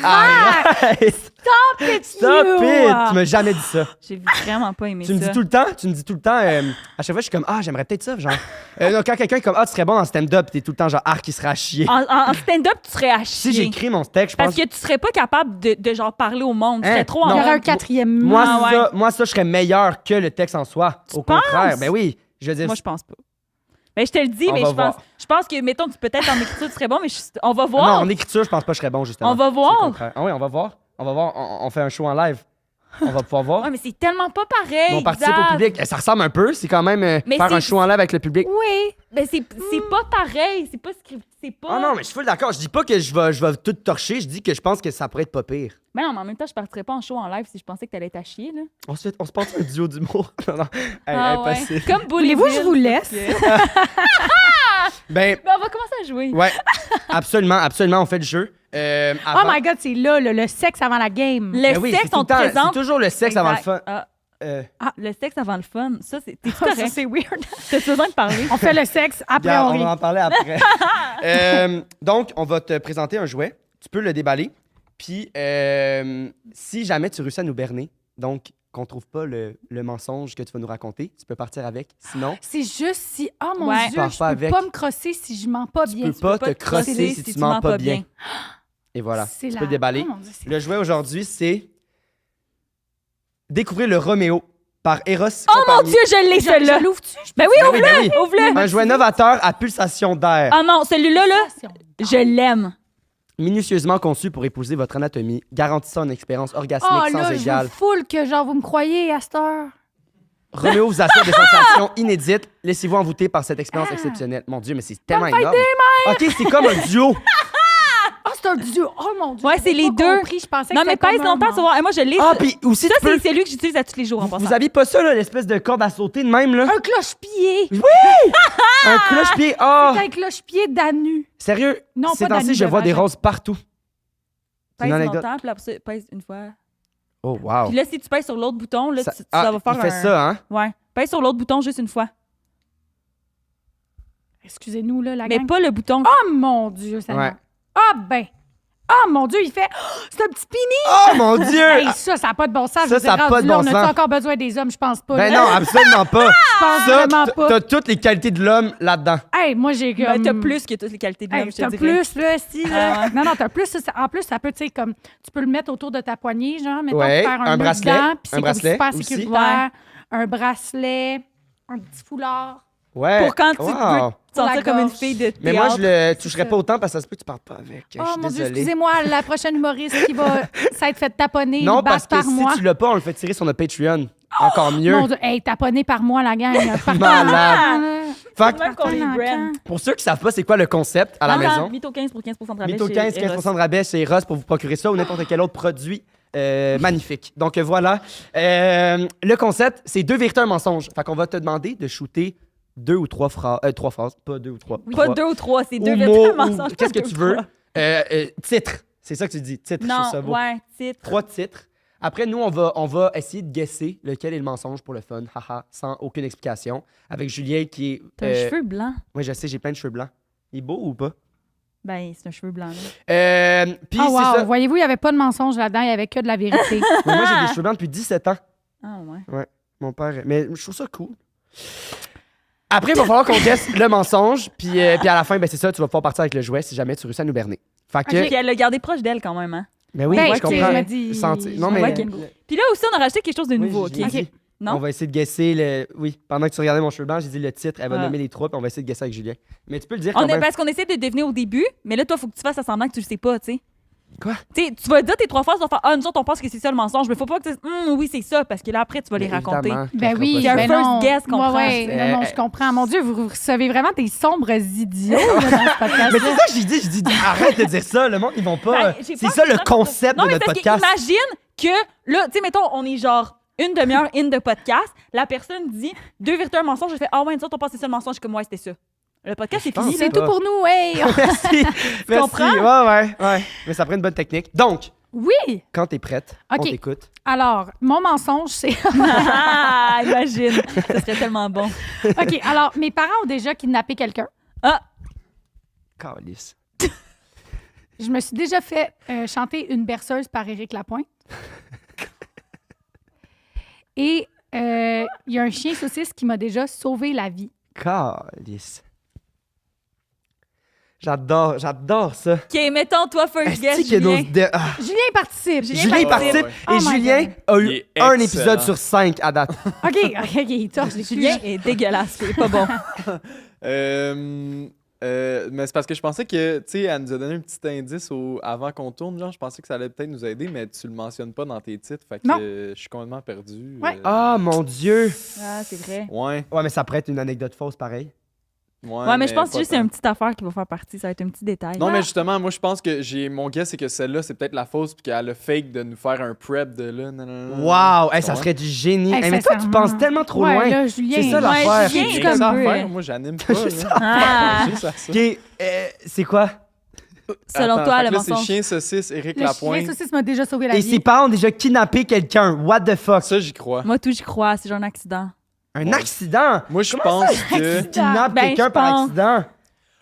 Arrête! Stop it, Stop you! it! Tu m'as jamais dit ça. J'ai vraiment pas aimé Tu me ça. dis tout le temps, à chaque fois, je suis comme, ah, j'aimerais peut-être ça, genre. Non, quand quelqu'un est comme, ah, tu serais bon dans stand-up, t'es tout le temps genre, ah, qui serait à chier. En stand-up, tu serais à Si chier. j'écris mon texte, je pense. Parce que tu serais pas capable de genre parler au monde. Tu Hein? serais trop Non. Il y en aurait un mode- quatrième Moi, Ah, ça, ouais. moi, ça, je serais meilleur que le texte en soi. Au penses? contraire. Ben oui. Je veux dire, Moi, je pense pas. Ben, je te le dis, On mais va je pense, voir. je pense que, mettons, peut-être en écriture, tu serais bon, mais on va non, voir. en écriture, je pense pas que je serais bon, justement. On va C'est le voir. contraire. Ah oui, on va voir. On va voir. On fait un show en live. On va pouvoir voir. Ouais, mais c'est tellement pas pareil. Mais on participe Xav. au public. Ça ressemble un peu. C'est quand même Mais faire un c'est- show en live avec le public. Oui. Ben, c'est pas pareil. C'est pas script. C'est pas. Ah non, mais je suis full d'accord. Je dis pas que je vais tout torcher. Je dis que je pense que ça pourrait être pas pire. Mais non, mais en même temps, je partirais pas en show en live si je pensais que t'allais être à chier, là. On se passe un duo d'humour. Non, non. Ah ouais. Impossible. Comme Voulez-vous que je vous laisse? Ben, Ben, on va commencer à jouer. ouais, absolument, on fait le jeu. Oh Avant- my God, c'est là, le sexe avant la game. Le Ben oui, sexe, c'est tout on le te temps- présente. C'est toujours le sexe avant le fun. Ah, Euh, le sexe avant le fun. Ça, c'est. T'es Ça, correct. c'est weird. T'as besoin de parler. On fait le sexe, après regarde, on on rit. va en parler après. Donc, on va te présenter un jouet. Tu peux le déballer. Puis, si jamais tu réussis à nous berner, donc qu'on trouve pas le mensonge que tu vas nous raconter, tu peux partir avec. Sinon, C'est juste si... Oh mon Ouais. Dieu, Pars je pas peux avec. pas me crosser si je mens pas tu bien. peux pas te te crosser crosser si tu mens pas bien. Et voilà, C'est tu la- peux le déballer. Oh mon Dieu, c'est- Le jouet aujourd'hui, c'est découvrir le Roméo par Eros. Oh mon Dieu, je l'ai, celui-là. Je l'ouvre-tu? Ben oui, Ben ouvre-le. oui, ben oui. Ouvre-le. Un jouet novateur à pulsation d'air. Ah non, celui-là, là, je l'aime. Minutieusement conçu pour épouser votre anatomie, garantissant une expérience orgasmique Oh sans là, je égale. vous full que genre vous me croyez à cette heure. Roméo vous assure des sensations inédites. Laissez-vous envoûter par cette expérience exceptionnelle. Mon Dieu, mais c'est tellement énorme. OK, c'est comme un duo. Ah, c'est un duo. Oh mon Dieu. Ouais, j'avais c'est les pas deux. compris. Je pensais Non, que mais c'était pèse comme un longtemps, tu vas voir. Et moi, je l'ai. Ah, puis aussi, Ça, tu peux... c'est celui que j'utilise à tous les jours en passant. Vous aviez pas ça, là, l'espèce de corde à sauter de même, là? Un cloche-pied. Un cloche-pied. Ah! C'est un cloche-pied d'anu. Sérieux? Non, Ces pas temps-ci, d'anus je de vois des vagin. roses partout. C'est Pèse une anecdote. longtemps, puis après ça, pèse une fois. Oh, wow. Puis là, si tu pèses sur l'autre bouton, là, Ça- tu ah, vas faire il fait un... ça, hein? Ouais. Pèse sur l'autre bouton juste une fois. Excusez-nous, là, la Mais gang. pas le bouton. Oh mon Dieu, ça Ouais. Ah ben. Oh mon Dieu, il fait... Oh, c'est un petit pini. Oh, mon Dieu! Hey, ça n'a pas de bon sens. Ça, Je veux ça a dire, pas rendu de là, bon on a sens. encore besoin des hommes? Je pense pas. Ben là. non, absolument pas. Je pense Ça, vraiment pas. t'as toutes les qualités de l'homme là-dedans. Hey, moi, j'ai comme... Ben, t'as plus que toutes les qualités de l'homme, Hey, je te t'as dirais. plus, là, si, là. Ah ouais. Non, t'as plus. En plus, ça peut, tu sais, comme... Tu peux le mettre autour de ta poignée, genre, mettons, Ouais, faire un un nœud bracelet, dedans, puis un c'est comme bracelet super aussi. sécuritaire. Un bracelet, un petit foulard. Ouais. Pour quand tu Wow. veux te Pour la sentir comme une gorge. fille de théâtre. Mais moi, je le toucherais ça. pas autant parce que ça se peut que tu parles pas avec. Je Oh suis mon Dieu, désolé. excusez-moi, la prochaine humoriste qui va s'être fait taponner, Non, parce que par moi. si tu l'as pas, on le fait tirer sur notre Patreon. Encore mieux. Mon Dieu, hey, taponné par moi, la gang. Malade. Fait que, Même qu'on les brand. pour ceux qui savent pas c'est quoi le concept à la maison, Mytho 15 pour 15% de rabais. Mytho chez 15, Eros. 15% de rabais chez Eros pour vous procurer ça ou n'importe quel autre produit magnifique. Donc voilà. Le concept, c'est 2 vérités, un mensonge. Fait qu'on va te demander de shooter 2 ou 3 phrases. 3 phrases, pas 2 ou 3. Pas 2 ou 3, c'est 2 ou mots, vérités, ou mensonges. qu'est-ce que pas tu deux veux. ou trois. Titre. C'est ça que tu dis. Titre, je trouve ça Non, beau. ouais, titre. 3 titres. Après, nous, on va essayer de guesser lequel est le mensonge pour le fun, haha, sans aucune explication. Avec Julien qui est. T'as un cheveu blanc. Oui, je sais, j'ai plein de cheveux blancs. Il est beau ou pas? Ben, c'est un cheveu blanc, là. Puis Oh, c'est wow. ça. Voyez-vous, il n'y avait pas de mensonge là-dedans, il n'y avait que de la vérité. Mais moi, j'ai des cheveux blancs depuis 17 ans. Ah, ouais. Mon père. Mais je trouve ça cool. Après, il va falloir qu'on guesse le mensonge. Puis à la fin, ben, c'est ça, tu vas pouvoir partir avec le jouet si jamais tu réussis à nous berner. Fait que. Puis elle l'a gardé proche d'elle quand même, hein. Ben oui, Ben, je tu sais, comprends. je me dis- Non, mais. Ouais, ok. Puis là aussi, on a rajouté quelque chose de Oui, nouveau, je l'ai OK? dit. Non? On va essayer de guesser le. Oui, pendant que tu regardais mon cheveu blanc, j'ai dit le titre, elle va Ah. nommer les 3, puis on va essayer de guesser avec Julien. Mais tu peux le dire quand On est, même. parce qu'on essaie de deviner au début, mais là, toi, faut que tu fasses semblant que tu le sais pas, tu sais. Quoi? Tu sais, tu vas dire tes 3 phrases, tu vas faire nous autres, on pense que c'est ça le mensonge, mais faut pas que tu dises oui, c'est ça, parce que là, après, tu vas les Mais raconter. évidemment, Ben qu'elle oui, Il y a fera un pas ben ça. first non. guess qu'on prend. Ouais, non, je comprends. Mon Dieu, vous recevez vraiment des sombres idiots là, dans ce podcast. Mais c'est ça que j'ai dit. J'ai dit, arrête de dire ça. Le monde, ils vont pas. Ben, j'ai C'est pas- ça le concept Non, de mais notre parce que podcast. imagine que, là, tu sais, mettons, on est genre une demi-heure in de podcast, la personne dit 2 vérités, un mensonge, je fais ah ouais, nous autres, on pense que c'est ça le mensonge, comme ouais, c'était ça. Le podcast, c'est Je pense fini, que là. C'est tout pour nous, hey! Merci. Merci. comprends? Ouais. Mais ça prend une bonne technique. Donc, Oui! quand t'es prête, on OK. t'écoute. Alors, mon mensonge, c'est... Ah, imagine. Ça serait tellement bon. OK, alors, mes parents ont déjà kidnappé quelqu'un. Ah, Calice. Je me suis déjà fait chanter une berceuse par Éric Lapointe. Et il y a un chien saucisse qui m'a déjà sauvé la vie. Calice. J'adore ça. OK, mettons, toi, first guess, Est-ce que nos Julien. Julien participe. Julien participe Oh et my Julien God. a Il eu est un excellent. épisode sur 5 à date. OK, il torche les Julien est dégueulasse, c'est pas bon. Mais c'est parce que je pensais que, tu sais, elle nous a donné un petit indice avant qu'on tourne, genre, je pensais que ça allait peut-être nous aider, mais tu le mentionnes pas dans tes titres, fait que Non. je suis complètement perdu. Ouais. Ah, mon Dieu. Ah, c'est vrai. Ouais. Ouais, mais ça pourrait être une anecdote fausse pareil. Ouais, mais je pense que pas juste c'est tant. une petite affaire qui va faire partie. Ça va être un petit détail. Non, mais justement, moi, je pense que mon guess, c'est que celle-là, c'est peut-être la fausse, puis qu'elle a fake de nous faire un prep de là. Wow! Hey, ça Ouais. serait du génie. Hey, Hey, mais toi, tu sincèrement. penses tellement trop Ouais, loin. là, Julien, C'est ça, ouais, l'affaire. Julien, J'ai c'est comme ça à peu, faire, moi, j'anime pas. Juste là. Ah, Juste à ça. OK, c'est quoi? selon Attends, toi, fait le que là, c'est mensonge. chien saucisse, Éric Le Lapointe. chien saucisse m'a déjà sauvé la Et vie. ses parents ont déjà kidnappé quelqu'un. What the fuck? Ça, j'y crois. Moi, tout, j'y crois. C'est genre un accident. Un Ouais. accident? Moi, je Comment pense que. Tu kidnappes Ben, quelqu'un je par pense. accident?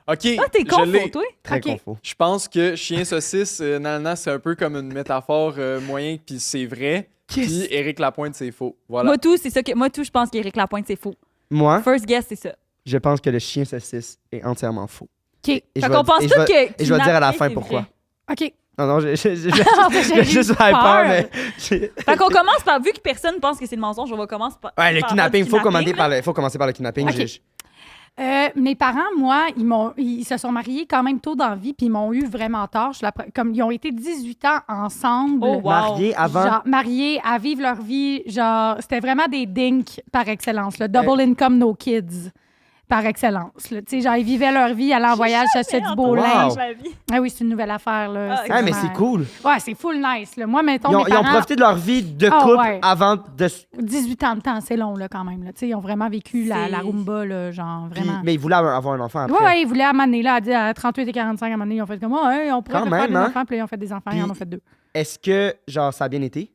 OK. Ah, t'es je con, l'ai. toi? Très OK. confus. Je pense que chien saucisse, nanana, c'est un peu comme une métaphore moyen, puis c'est vrai. Puis Éric Lapointe, c'est faux. Voilà. Moi, tout, c'est ça que. Moi, tout, je pense qu'Éric Lapointe, c'est faux. Moi, First guess, c'est ça. je pense que le chien saucisse est entièrement faux. OK. Et je Fait vais- qu'on pense et tout je vais- que. et je vais dire à la kidnapper, fin c'est pourquoi. vrai. OK. Non, non, j'ai J'ai juste eu peur, peur. mais... j'ai- Fait qu'on commence par. Vu que personne pense que c'est le mensonge, on va commencer par. Ouais, le par kidnapping, du faut kidnapping, là. faut commencer par le kidnapping. Ok. Mes parents, moi, ils se sont mariés quand même tôt dans la vie, puis ils m'ont eu vraiment tard. Comme ils ont été 18 ans ensemble. Oh, wow. Marié avant... Genre, mariés à vivre leur vie, genre, c'était vraiment des dinks par excellence, là. Double income, no kids, par excellence, là. Tu sais, genre, ils vivaient leur vie, allaient en voyage, s'achetaient du beau entendu linge. ça. Ma vie. Ah oui, c'est une nouvelle affaire, là. Ah, Ah, mais vraiment- c'est cool. Ouais, c'est full nice, là. Moi, mettons, Ils ont, mes ils ont parents, profité de leur vie de Ah, couple ouais. avant de... 18 ans de temps, c'est long, là, quand même, là. Tu sais, ils ont vraiment vécu la C'est- rumba, là, genre, Puis- vraiment. mais ils voulaient avoir un enfant après. Ouais, ouais, ils voulaient amener là, à 38 et 45, à un moment donné, ils ont fait comme, ouais, on pourrait Quand faire même, des hein? enfants, puis là, ils ont fait des enfants, ils en ont fait 2. Est-ce que, genre, ça a bien été?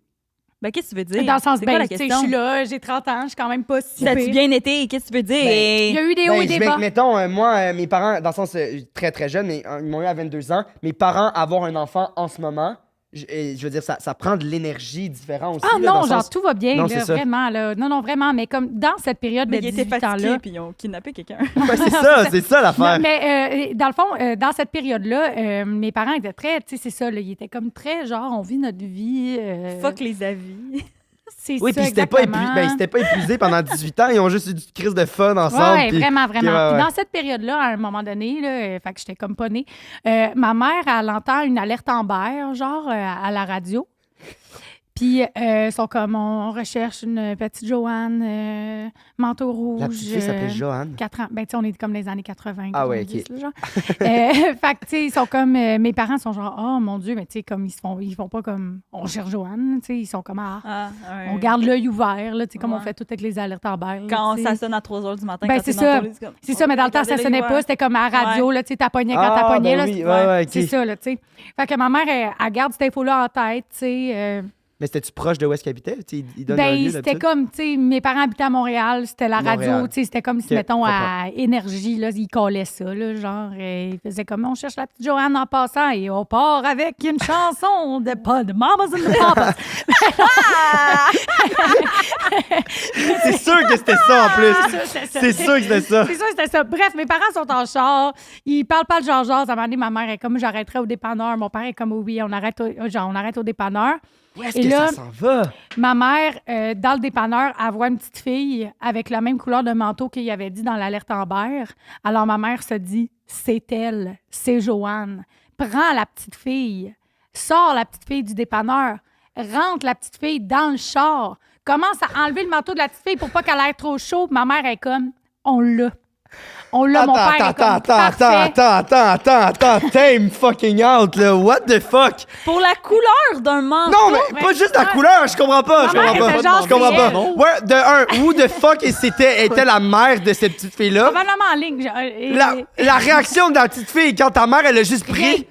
Ben, qu'est-ce que tu veux dire? Dans le sens, c'est quoi ben, la tu sais, je question? suis là, j'ai 30 ans, je suis quand même pas si Ça a-tu pire. bien été? Qu'est-ce que tu veux dire? Ben, Il y a eu des hauts et des bas. Mettons, moi, mes parents, dans le sens très très jeune, mais ils m'ont eu à 22 ans. Mes parents, avoir un enfant en ce moment, je veux dire, ça prend de l'énergie différente aussi. Ah là, dans non, le genre, sens- tout va bien, Non, là, c'est ça. vraiment, là. Non, non, vraiment, mais comme dans cette période Mais de ils étaient 18 fatigués, ans-là. puis ils ont kidnappé quelqu'un. Ouais, c'est ça l'affaire. Non, mais dans le fond, dans cette période-là, mes parents étaient très, tu sais, c'est ça, là, ils étaient comme très, genre, on vit notre vie. Fuck les avis. C'est Oui, ça, puis exactement. ils s'étaient pas épuisés pendant 18 ans. Ils ont juste eu une crise de fun ensemble. Oui, puis- vraiment, vraiment. ouais, Puis ouais. dans cette période-là, à un moment donné, là, fait que j'étais comme pas née, ma mère, elle entend une alerte Amber, genre, à la radio. Puis, ils sont comme, on recherche une petite Joanne, manteau rouge. La petite fille s'appelait Joanne. 4 ans. Ben, tu sais, on est comme les années 80. Ah ouais, 90, ok. là, genre. Fait que, tu sais, ils sont comme, mes parents sont genre, oh mon Dieu, mais tu sais, comme, ils font pas comme, on cherche Joanne, tu sais, ils sont comme, Ah, ouais. on garde l'œil ouvert, là, tu sais, comme on Ouais. fait tout avec les alertes Amber. là, Quand tu sais. ça sonne à 3 h du matin. Ben, quand c'est t'es dans ça. ton lit, comme, C'est ça, mais dans le temps, ça regardez sonnait les pas. C'était comme à la radio, là, tu sais, t'appognais quand t'appognais. ben là, oui, c'est- ouais, ok. C'est ça, là, tu sais. Fait que ma mère, elle garde cette info-là en tête, tu sais. Mais c'était-tu proche de où est-ce qu'ils habitaient? Tu sais, ils donnent un Ben, lieu, c'était d'habitude? comme, tu sais, mes parents habitaient à Montréal, c'était la radio, Montréal. tu sais, c'était comme si, Ok, mettons, comprends. à Énergie, là, ils collaient ça, là, genre, ils faisaient comme, on cherche la petite Joanne en passant et on part avec une chanson de pas de Mamas and the Papas. C'est sûr que c'était ça en plus. C'est ça. C'est sûr que c'était ça. C'est ça, c'était ça. Bref, mes parents sont en char. Ils parlent pas de genre. À un moment donné, ma mère est comme, j'arrêterai au dépanneur. Mon père est comme, oui, on arrête au dépanneur. Où est-ce Et que là- ça s'en va? Ma mère, dans le dépanneur, elle voit une petite fille avec la même couleur de manteau qu'il avait dit dans l'alerte Amber. Alors, ma mère se dit, c'est elle, c'est Joanne. Prends la petite fille, sors la petite fille du dépanneur, rentre la petite fille dans le char, commence à enlever le manteau de la petite fille pour pas qu'elle ait trop chaud. Ma mère est comme, on l'a. On l'a, mon père est comme, parfait. Attends, time fucking out, là. What the fuck? Pour la couleur d'un manteau. Non, mais pas juste la ouais. couleur, je comprends pas. Ma Je mère comprends était pas. genre, Je comprends c'est pas. elle. Ouais, de un, who the fuck était la mère de cette petite fille-là? Probablement en ligne. La réaction de la petite fille quand ta mère, elle a juste pris.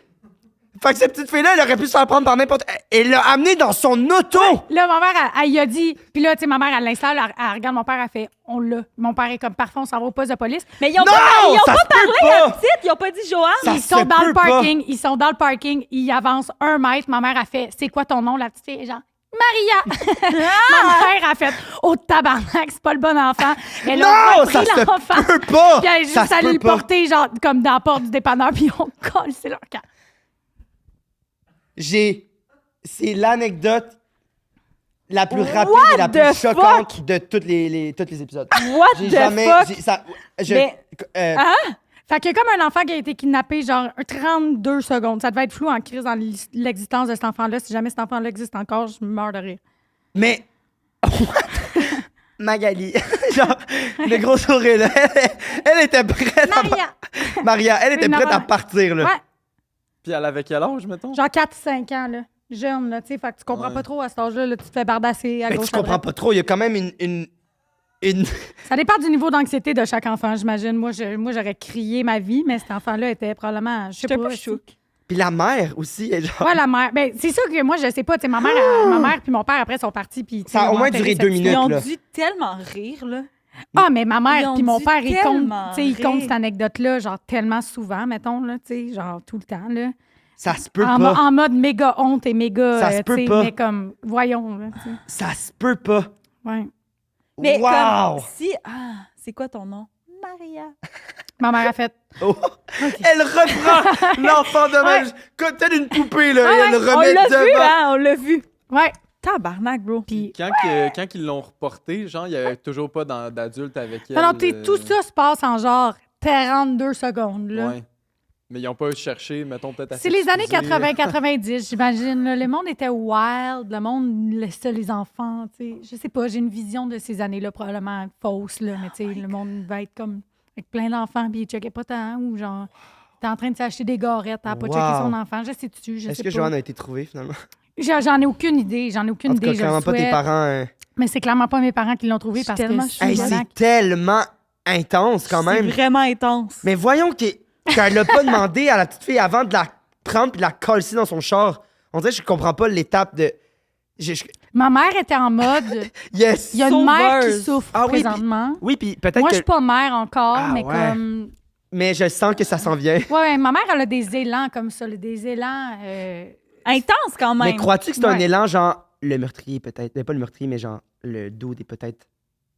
Fait que cette petite fille-là, elle aurait pu se faire prendre par n'importe. Elle l'a amenée dans son auto! Là, ma mère, elle y a dit. Puis là, tu sais, ma mère, elle l'installe, elle regarde mon père, elle fait, on l'a. Mon père est comme, parfait, on s'en va au poste de police. Mais ils ont Non, pas, ils ont ça pas se peut parlé à pas. la petite. Ils ont pas dit Joanne. Ça Ils se sont dans peut le pas. parking, ils avancent 1 mètre. Ma mère a fait, c'est quoi ton nom? La petite fille est genre, Maria! Ma mère a fait, oh tabarnak, c'est pas le bon enfant. Elle a Non, repris ça se l'enfant. peut pas! Puis elle est Ça juste se allée peut le pas. porter, genre, comme dans la porte du dépanneur, puis on colle, c'est leur camp. C'est l'anecdote la plus rapide et la What the plus choquante de tous les épisodes. What J'ai the jamais. fuck? Mais- Fait qu'il y a comme un enfant qui a été kidnappé, genre 32 secondes. Ça devait être flou en crise dans l'existence de cet enfant-là. Si jamais cet enfant-là existe encore, je meurs de rire. Mais. Magali. Genre, le gros sourire, là. Elle était prête Maria! Maria, elle était Oui, prête à Maria. partir, là. Ouais. Puis elle avait quel âge, mettons? Genre 4-5 ans, là. Jeune, là, tu sais. Fait que tu comprends Ouais. pas trop à cet âge-là. Là, tu te fais bardasser à Mais gauche, tu à comprends droite. pas trop. Il y a quand même une... Ça dépend du niveau d'anxiété de chaque enfant, j'imagine. Moi, j'aurais crié ma vie, mais cet enfant-là était probablement, je sais J'étais pas. un peu chouque. Puis la mère aussi, elle, genre... Ouais, la mère. Ben, c'est sûr que moi, je sais pas. Tu sais, ma mère puis mon père, après, sont partis. Puis, tu sais, Ça a ils au ont moins enterré duré cette 2 histoire. minutes. Ils ont là. dû tellement rire, là. Ah, mais ma Ils mère ont puis mon dû père, ils comptent, tellement tu sais, ils comptent rire. cette anecdote-là, genre tellement souvent, mettons, là, tu sais, genre tout le temps, là. Ça se peut En, pas. en mode méga honte et méga, Ça se peut tu sais, pas. mais comme, voyons, là, tu sais. Ça se peut pas. Ouais. Mais wow! comme si... Ah, c'est quoi ton nom? Maria. Ma mère a fait. Oh. Elle reprend l'enfant de même. Comme telle une poupée, là. Ah et elle ouais, le On remet l'a vu, devant. hein? On l'a vu. Ouais. Tabarnak, bro. Puis, Quand ils l'ont reporté, genre, il y avait toujours pas d'adultes avec elle. non, tout ça se passe en genre 42 secondes, là. Ouais. Mais ils ont pas cherché, mettons, peut-être à C'est les années s'excuser. 80-90, j'imagine. Là. Le monde était wild, le monde laissait les enfants, tu sais. Je sais pas, j'ai une vision de ces années-là probablement fausse, là, mais tu sais, le monde va être comme avec plein d'enfants, puis il checkait pas tant, ou genre, t'es en train de s'acheter des garettes, t'as pas Wow. checké son enfant, je sais-tu, je Est-ce sais que pas. Joanne a été trouvée, finalement? J'en ai aucune idée, En tout cas, je le clairement pas tes souhaite. parents. Mais c'est clairement pas mes parents qui l'ont trouvé Je suis parce tellement que Hey, souvent- c'est tellement intense, quand même. C'est vraiment intense. Mais voyons qu'elle l'a pas demandé à la petite fille avant de la prendre puis de la coller dans son char. On dirait que je comprends pas l'étape de... Ma mère était en mode, Yes! il y a une mère qui Sauveuse. souffre Ah oui, présentement. Oui, puis peut-être Moi, que... je suis pas mère encore, Ah, mais ouais. comme... Mais je sens que ça s'en vient. Ouais, ma mère, elle a des élans comme ça, là, des élans... Intense, quand même. Mais crois-tu que c'est un Ouais. élan, genre, le meurtrier, peut-être? Pas le meurtrier, mais genre, le dude est peut-être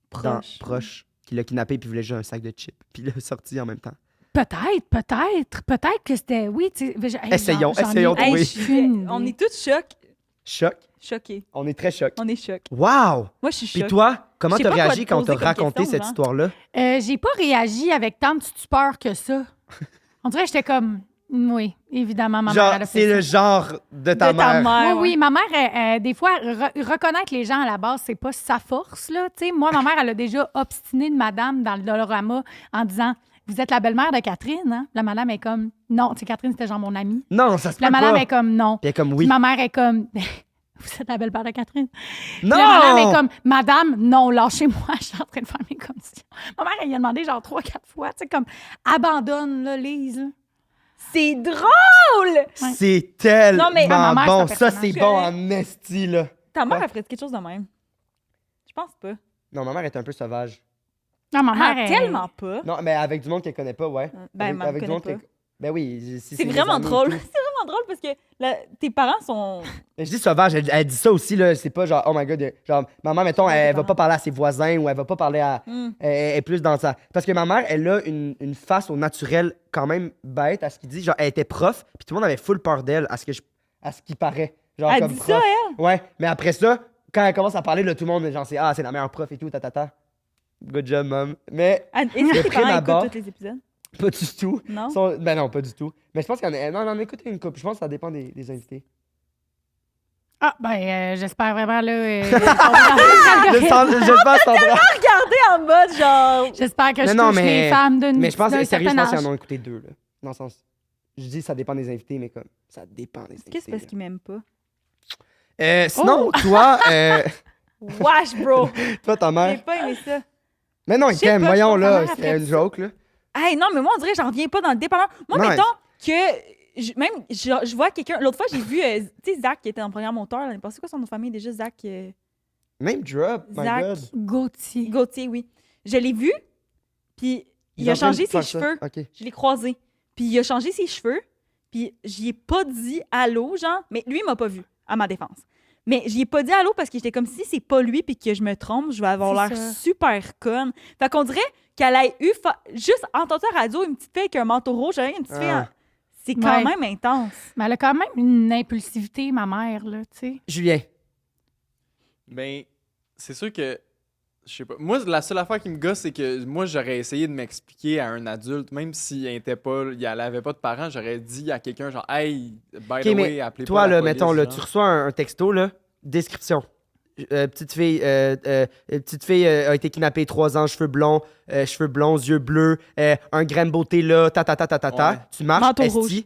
proche, qui l'a kidnappé puis voulait juste un sac de chips. Puis il l'a sorti en même temps. Peut-être que c'était... Oui, tu sais... hey, Essayons j'en ai de trouver. Hey, aucune on idée. est tous Choc. choqués. On est très choc. On est choqués. Wow! Moi, je suis Puis choquée. toi, comment Je sais t'as pas quoi réagi te quand on t'a poser comme raconté question, cette genre. histoire-là? J'ai pas réagi avec tant de stupeur que ça. On dirait que j'étais comme... Oui, évidemment, ma mère, Genre, elle a c'est fait le ça. genre de ta mère. Oui, oui, ma mère, des fois, reconnaître les gens à la base, c'est pas sa force, là. Tu sais, moi, ma mère, elle a déjà obstiné de madame dans le Dolorama en disant « Vous êtes la belle-mère de Catherine, hein? » La madame est comme « Non, tu sais, Catherine, c'était genre mon amie. Non, ça se » Puis la peut madame pas. est comme « Non. Puis elle est comme Puis oui. ma mère est comme « Vous êtes la belle-mère de Catherine. » Puis Non! la madame est comme « Madame, non, lâchez-moi, je suis en train de faire mes commissions. » Ma mère, elle y a demandé genre 3-4 fois, tu sais, comme « Abandonne, là, Lise. » C'est drôle! C'est tellement Non, mais- Ma mère, bon. c'est un Ça, c'est personnage. bon en esti, là. Ta mère Ouais. a fait quelque chose de même. Je pense pas. Non, ma mère est un peu sauvage. Non, ma Ah, mère, elle- tellement pas. Non, mais avec du monde qu'elle connaît pas, ouais. Ben, avec, maman avec du monde connaît qu'elle- Ben oui, si C'est mes vraiment amis et drôle. tout. C'est vraiment drôle parce que tes parents sont... Mais je dis sauvage, elle dit ça aussi, là. C'est pas genre, oh my god, genre, maman, mettons, elle va parents. pas parler à ses voisins ou elle va pas parler à. Hmm. Elle est plus dans ça. Parce que ma mère, elle a une face au naturel quand même bête à ce qu'il dit. Genre, elle était prof, puis tout le monde avait full peur d'elle à ce qu'il paraît. Genre, Elle comme dit prof. ça, elle? Ouais, mais après ça, quand elle commence à parler, là, tout le monde, genre, c'est la meilleure prof et tout, tatata. Good job, mom. Mais Est-ce Le que tes prime parents à bord. écoutent tous les épisodes? pas du tout. Non? Ben non, pas du tout. Mais je pense qu'on en a écouté une couple. Je pense que ça dépend des invités. Ah, ben, j'espère vraiment, là. J'espère Sandra. Regardez en mode genre... J'espère que je Non, touche mais- les femmes d'une Mais je pense, d'un sérieux, je certain pense qu'ils âge. en ont écouté 2, là. Dans le sens. Je dis ça dépend des invités, mais comme ça dépend des invités. Qu'est-ce que c'est parce là. qu'ils m'aiment pas? Sinon, Oh! toi, Wesh, bro! toi, ta J'ai mère. pas aimé ça. Mais non, Je il sais t'aime, pas, voyons je pense que là, ta mère a c'était fait une ça. joke, là. Hey, non, mais moi, on dirait que j'en reviens pas dans le dépanneur. Moi, Ouais. mettons que... je vois quelqu'un... L'autre fois, j'ai vu, tu sais, Zach qui était en programme auteur l'année passée. C'est quoi son nom de famille déjà? Zach... Même drop, my Zach. god. Gauthier. Gauthier, oui. Je l'ai vu, puis il est a en train de changé ses faire ça. cheveux. Ok. Je l'ai croisé. Puis il a changé ses cheveux, puis j'y ai pas dit allô, genre. Mais lui, il m'a pas vu, à ma défense. Mais j'y ai pas dit allô parce que j'étais comme si c'est pas lui puis que je me trompe, je vais avoir C'est l'air ça. super conne. Fait qu'on dirait qu'elle a eu juste entendu à la radio une petite fille avec un manteau rouge, une petite fille. Ah. C'est quand Ouais. même intense. Mais elle a quand même une impulsivité, ma mère, là, tu sais. Julien. Ben, c'est sûr que. Je sais pas. Moi, la seule affaire qui me gosse, c'est que moi, j'aurais essayé de m'expliquer à un adulte, même s'il était pas. Il avait pas de parents, j'aurais dit à quelqu'un, genre, hey, by Ok, the mais way, appelez toi, pas la là, police, mettons, là, genre. tu reçois un texto, là, description. petite fille a été kidnappée, 3 ans, cheveux blonds, yeux bleus, un grain de beauté là, Ouais. Tu marches, Manteau esti, rouge.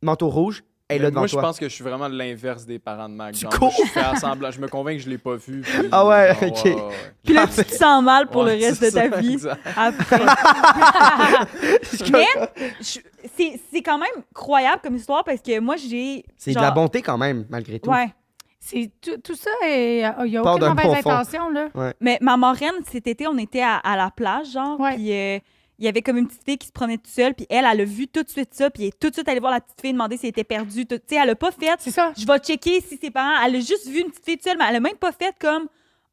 manteau rouge, elle est là devant Moi, toi. je pense que je suis vraiment l'inverse des parents de Mac. Tu Genre, cours. je fais semblant, je me convainc que je l'ai pas vu. Puis, Ah ouais, genre, ok. ouais. Puis là, tu te sens mal pour Ouais, le reste de c'est ta ça, vie. exact. Après. Mais c'est quand même croyable comme histoire parce que moi, j'ai. C'est de genre- la bonté quand même, malgré tout. Ouais. C'est tout ça, il n'y a Part aucune d'un mauvaise bon fond. intention, là. Mais ma marraine, cet été, on était à la plage, genre. Ouais. Puis il y avait comme une petite fille qui se promenait toute seule. Puis elle a vu tout de suite ça. Puis elle est tout de suite allée voir la petite fille, demander si elle était perdue. Tu sais, elle a pas fait. C'est ça. Je vais checker si ses parents. Elle a juste vu une petite fille toute seule, mais elle a même pas fait comme.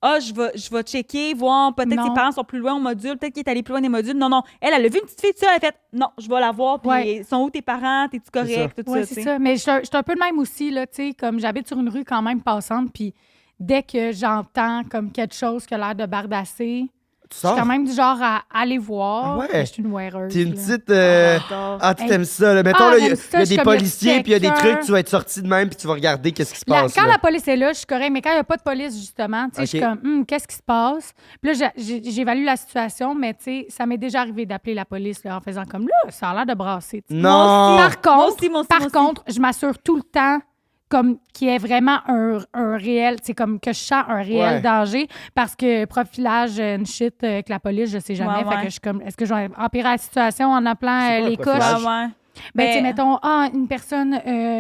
Ah, je vais checker, voir, peut-être que Non. ses parents sont plus loin au module, peut-être qu'il est allé plus loin des modules. Non, elle a vu une petite fille toute seule, elle a fait non, je vais la voir, puis Ouais. sont où tes parents, t'es-tu correct, tout Oui, ça, c'est tu sais. ça. Mais je suis un peu de même aussi, là, tu sais, comme j'habite sur une rue quand même passante, puis dès que j'entends comme quelque chose qui a l'air de bardasser, Tu je suis sors? quand même du genre à aller voir. Ah ouais? Mais je suis une weareuse. T'es une là. petite... J'adore. Ah, tu Hey. t'aimes ça, là. Mettons, Ah, là, il y a j'aime ça, je des suis comme le policiers, puis il y a des checker. trucs, tu vas être sorti de même, puis tu vas regarder qu'est-ce qui se passe. Quand là. la police est là, je suis correcte, mais quand il n'y a pas de police, justement, tu sais, je suis Ok. comme, qu'est-ce qui se passe? Puis là, j'évalue la situation, mais tu sais, ça m'est déjà arrivé d'appeler la police là, en faisant comme, là, ça a l'air de brasser. tu sais. Non! Par contre, Moi aussi, moi aussi. Contre, je m'assure tout le temps comme qu'il y ait vraiment un réel, c'est comme que je sens un réel Ouais. danger parce que profilage, une shit avec la police, je sais jamais. Ouais, Fait ouais. que je suis comme, est-ce que je vais empirer la situation en appelant C'est quoi un les profilage? couches? Ouais, ouais. Ben, tu sais, Ben- mettons, une personne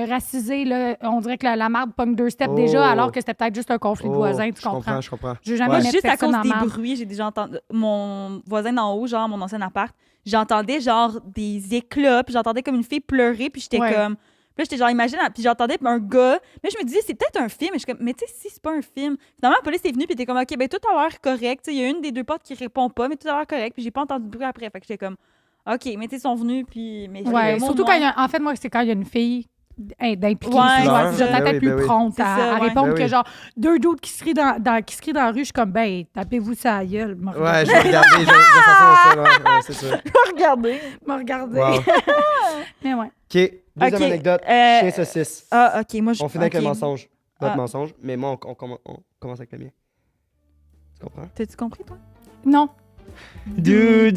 racisée, là, on dirait que la marde pogne 2 steps Oh. déjà, alors que c'était peut-être juste un conflit de Oh, voisins, tu je comprends? Je comprends. Je veux jamais Moi, mettre juste à personne cause en des marde. bruits, j'ai déjà entendu. Mon voisin d'en haut, genre mon ancien appart, j'entendais genre des éclats, puis j'entendais comme une fille pleurer, puis j'étais Ouais. comme. Puis là, j'étais genre, imagine, puis j'entendais un gars. Mais je me disais, c'est peut-être un film. Mais je suis comme, mais tu sais, si c'est pas un film. Finalement, la police est venue, puis t'es comme, OK, ben tout a l'air correct. Tu sais, il y a une des deux portes qui répond pas, mais tout a l'air correct. Puis j'ai pas entendu de bruit après. Fait que j'étais comme, OK, mais tu sais, ils sont venus, puis. Mais Ouais, moi, surtout moi, quand il y a, en fait, moi, c'est quand il y a une fille d'impliquée. Ouais, je dois c'est ça. peut-être Ben oui, être plus ben oui. prompte C'est ça, à ouais. répondre Ben que oui. genre deux doutes qui se crient dans la rue, je suis comme, ben, tapez-vous ça à la gueule. Me Ouais, je vais regarder, je vais faire ça au sol, ouais, c'est ça. regardez. regarder. Wow. Mais ouais. OK, deuxième Ok, anecdote. euh, Chien saucisse. Ah, OK, moi, je. On finit avec ok. un mensonge. Votre Ah. mensonge, mais moi, on commence avec le mien. Tu comprends? T'as-tu compris, toi? Non. Du.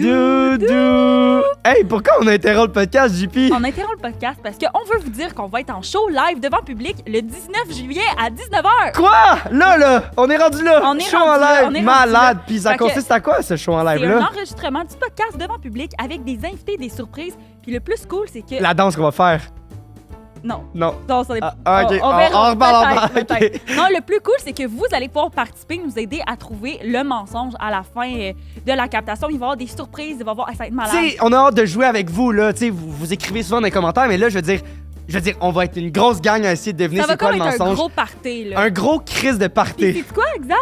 Hey, pourquoi on interrompt le podcast, JP? On interrompt le podcast parce qu'on veut vous dire qu'on va être en show live devant public le 19 juillet à 19h. Quoi? Là, on est rendu là. On est show rendu en là, live, on est rendu malade. Puis ça Fait que- consiste à quoi, ce show en C'est un live-là? enregistrement du podcast devant public avec des invités, des surprises. Puis le plus cool, c'est que... La danse qu'on va faire. Non. Non. Non, ça n'est Ah, ah, ok. On verra. On reparle, Peut-être, ok. peut-être. Non, le plus cool, c'est que vous allez pouvoir participer, nous aider à trouver le mensonge à la fin de la captation. Il va y avoir des surprises, il va y avoir... Ah, ça va être malade. Tu sais, on a hâte de jouer avec vous, là. Tu sais, vous écrivez souvent dans les commentaires, mais là, je veux dire, on va être une grosse gang à essayer de deviner Ça va c'est quoi comme le être un mensonge. gros party, là. Un gros crise de Puis party. c'est quoi, Xav?